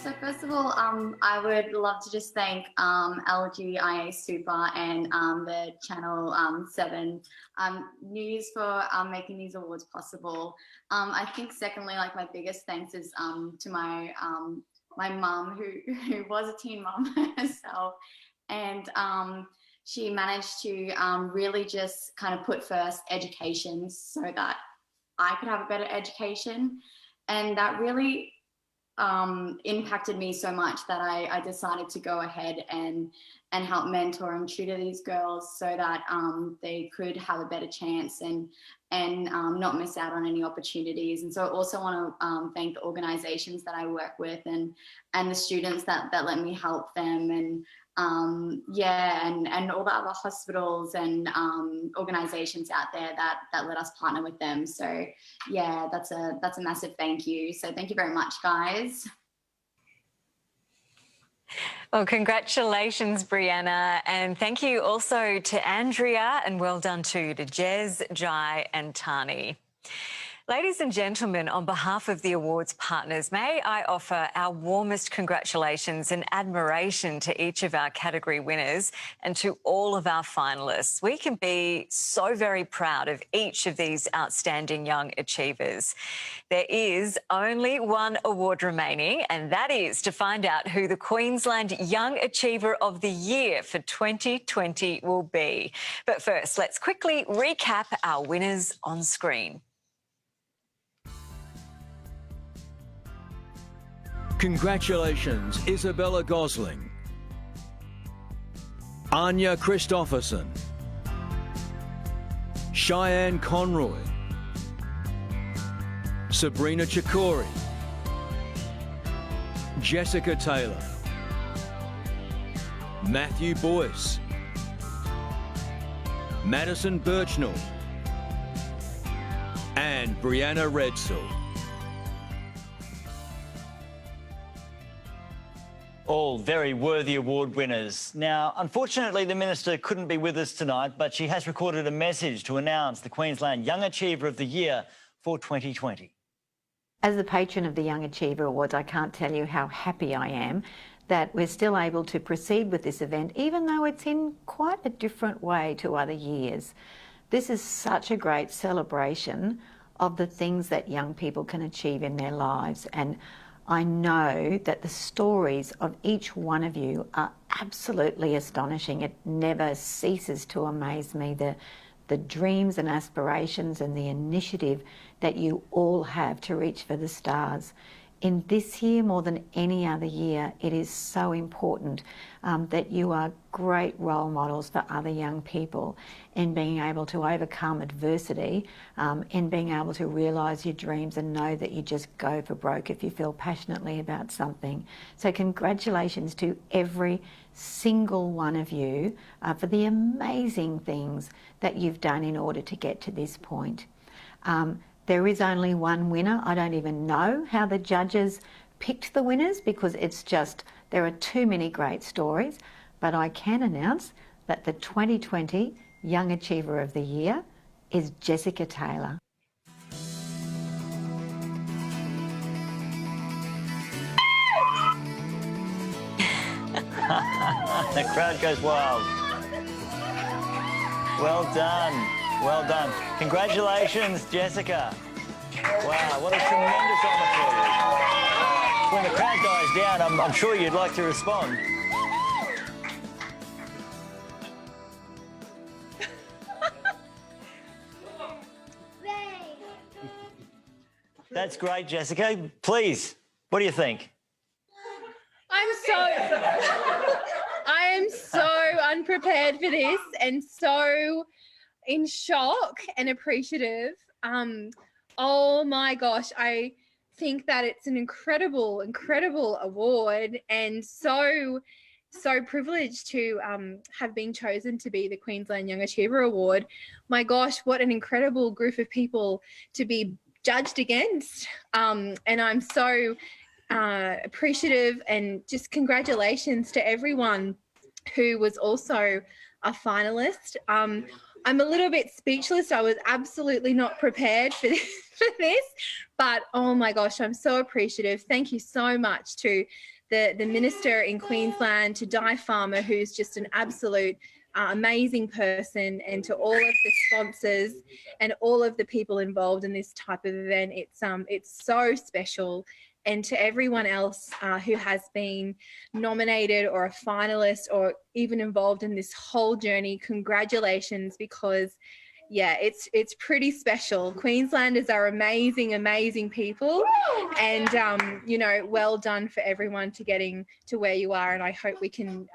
So first of all, I would love to just thank LGIA Super and the Channel 7 News for making these awards possible. I think secondly, like my biggest thanks is to my my mum, who was a teen mum herself, and she managed to really just kind of put first education so that I could have a better education, and that really impacted me so much that I decided to go ahead and help mentor and tutor these girls so that they could have a better chance and not miss out on any opportunities. And so I also want to thank the organisations that I work with and the students that let me help them, and and all the other hospitals and organisations out there that let us partner with them. So yeah, that's a massive thank you. So thank you very much, guys. Well, congratulations, Brianna, and thank you also to Andrea, and well done too to Jez, Jai and Tani. Ladies and gentlemen, on behalf of the awards partners, may I offer our warmest congratulations and admiration to each of our category winners and to all of our finalists. We can be so very proud of each of these outstanding young achievers. There is only one award remaining, and that is to find out who the Queensland Young Achiever of the Year for 2020 will be. But first, let's quickly recap our winners on screen. Congratulations, Isabella Gosling, Anya Christopherson, Cheyenne Conroy, Sabrina Chikori, Jessica Taylor, Matthew Boyce, Madison Birchnell, and Brianna Redsall. All very worthy award winners. Now, unfortunately, the Minister couldn't be with us tonight, but she has recorded a message to announce the Queensland Young Achiever of the Year for 2020. As the patron of the Young Achiever Awards, I can't tell you how happy I am that we're still able to proceed with this event, even though it's in quite a different way to other years. This is such a great celebration of the things that young people can achieve in their lives, and I know that the stories of each one of you are absolutely astonishing. It never ceases to amaze me, the dreams and aspirations and the initiative that you all have to reach for the stars. In this year, more than any other year, it is so important that you are great role models for other young people in being able to overcome adversity, in being able to realise your dreams and know that you just go for broke if you feel passionately about something. So congratulations to every single one of you for the amazing things that you've done in order to get to this point. There is only one winner. I don't even know how the judges picked the winners because it's just, there are too many great stories, but I can announce that the 2020 Young Achiever of the Year is Jessica Taylor. The crowd goes wild. Well done. Well done. Congratulations, Jessica. Wow, what a tremendous honour for you. When the crowd dies down, I'm sure you'd like to respond. That's great, Jessica. Please, what do you think? I am so unprepared for this and so in shock and appreciative. Oh my gosh, I think that it's an incredible award, and so privileged to have been chosen to be the Queensland Young Achiever Award. My gosh, what an incredible group of people to be judged against. And I'm so appreciative, and just congratulations to everyone who was also a finalist. I'm a little bit speechless. I was absolutely not prepared for this, but oh my gosh, I'm so appreciative. Thank you so much to the Minister in Queensland, to Di Farmer, who's just an absolute amazing person, and to all of the sponsors and all of the people involved in this type of event. It's so special. And to everyone else who has been nominated or a finalist or even involved in this whole journey, congratulations, because yeah, it's pretty special. Queenslanders are amazing, amazing people, and well done for everyone to getting to where you are. And I hope we can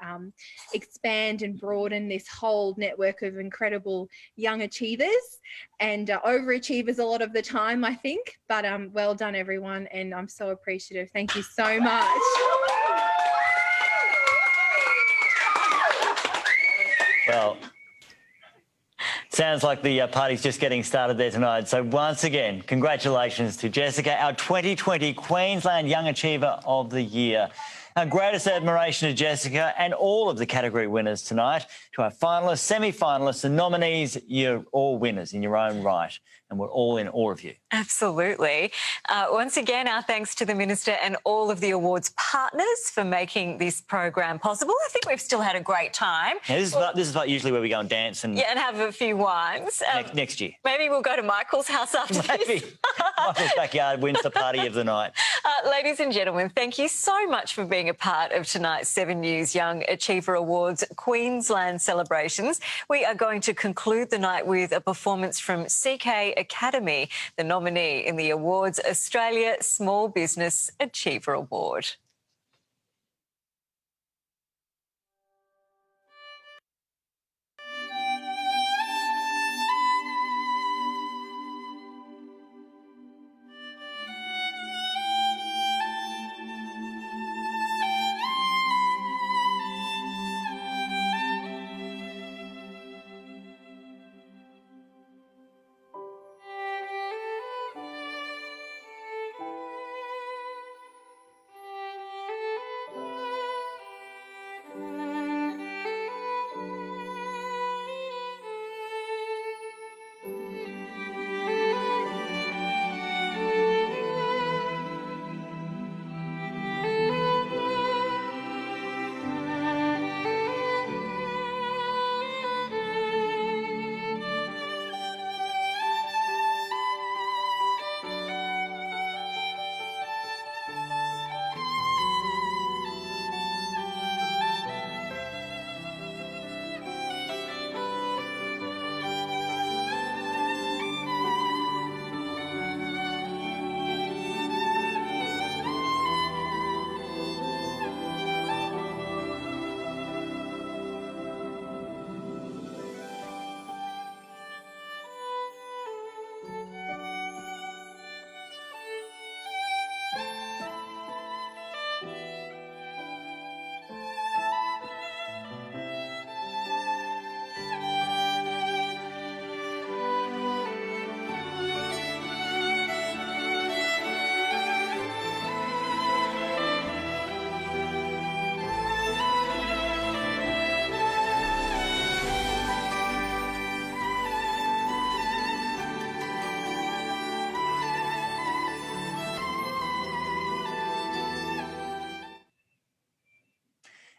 expand and broaden this whole network of incredible young achievers and overachievers a lot of the time, I think. But well done, everyone, and I'm so appreciative. Thank you so much. Well, sounds like the party's just getting started there tonight. So once again, congratulations to Jessica, our 2020 Queensland Young Achiever of the Year. Our greatest admiration to Jessica and all of the category winners tonight. To our finalists, semi-finalists and nominees, you're all winners in your own right, and we're all in awe of you. Absolutely. Once again, our thanks to the Minister and all of the awards partners for making this program possible. I think we've still had a great time. Yeah, this is like usually where we go and dance and have a few wines. Next year. Maybe we'll go to Michael's house after this. Michael's backyard wins the party of the night. Ladies and gentlemen, thank you so much for being a part of tonight's 7 News Young Achiever Awards Queensland celebrations. We are going to conclude the night with a performance from CK Academy, the nominee in the awards Australia Small Business Achiever Award.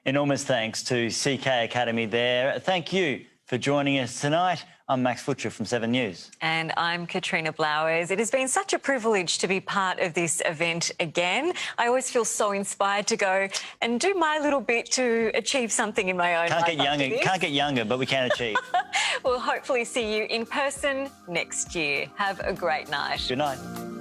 Enormous thanks to CK Academy there. Thank you for joining us tonight. I'm Max Futcher from 7 News. And I'm Katrina Blowers. It has been such a privilege to be part of this event again. I always feel so inspired to go and do my little bit to achieve something in my own life. Can't get younger, but we can achieve. We'll hopefully see you in person next year. Have a great night. Good night.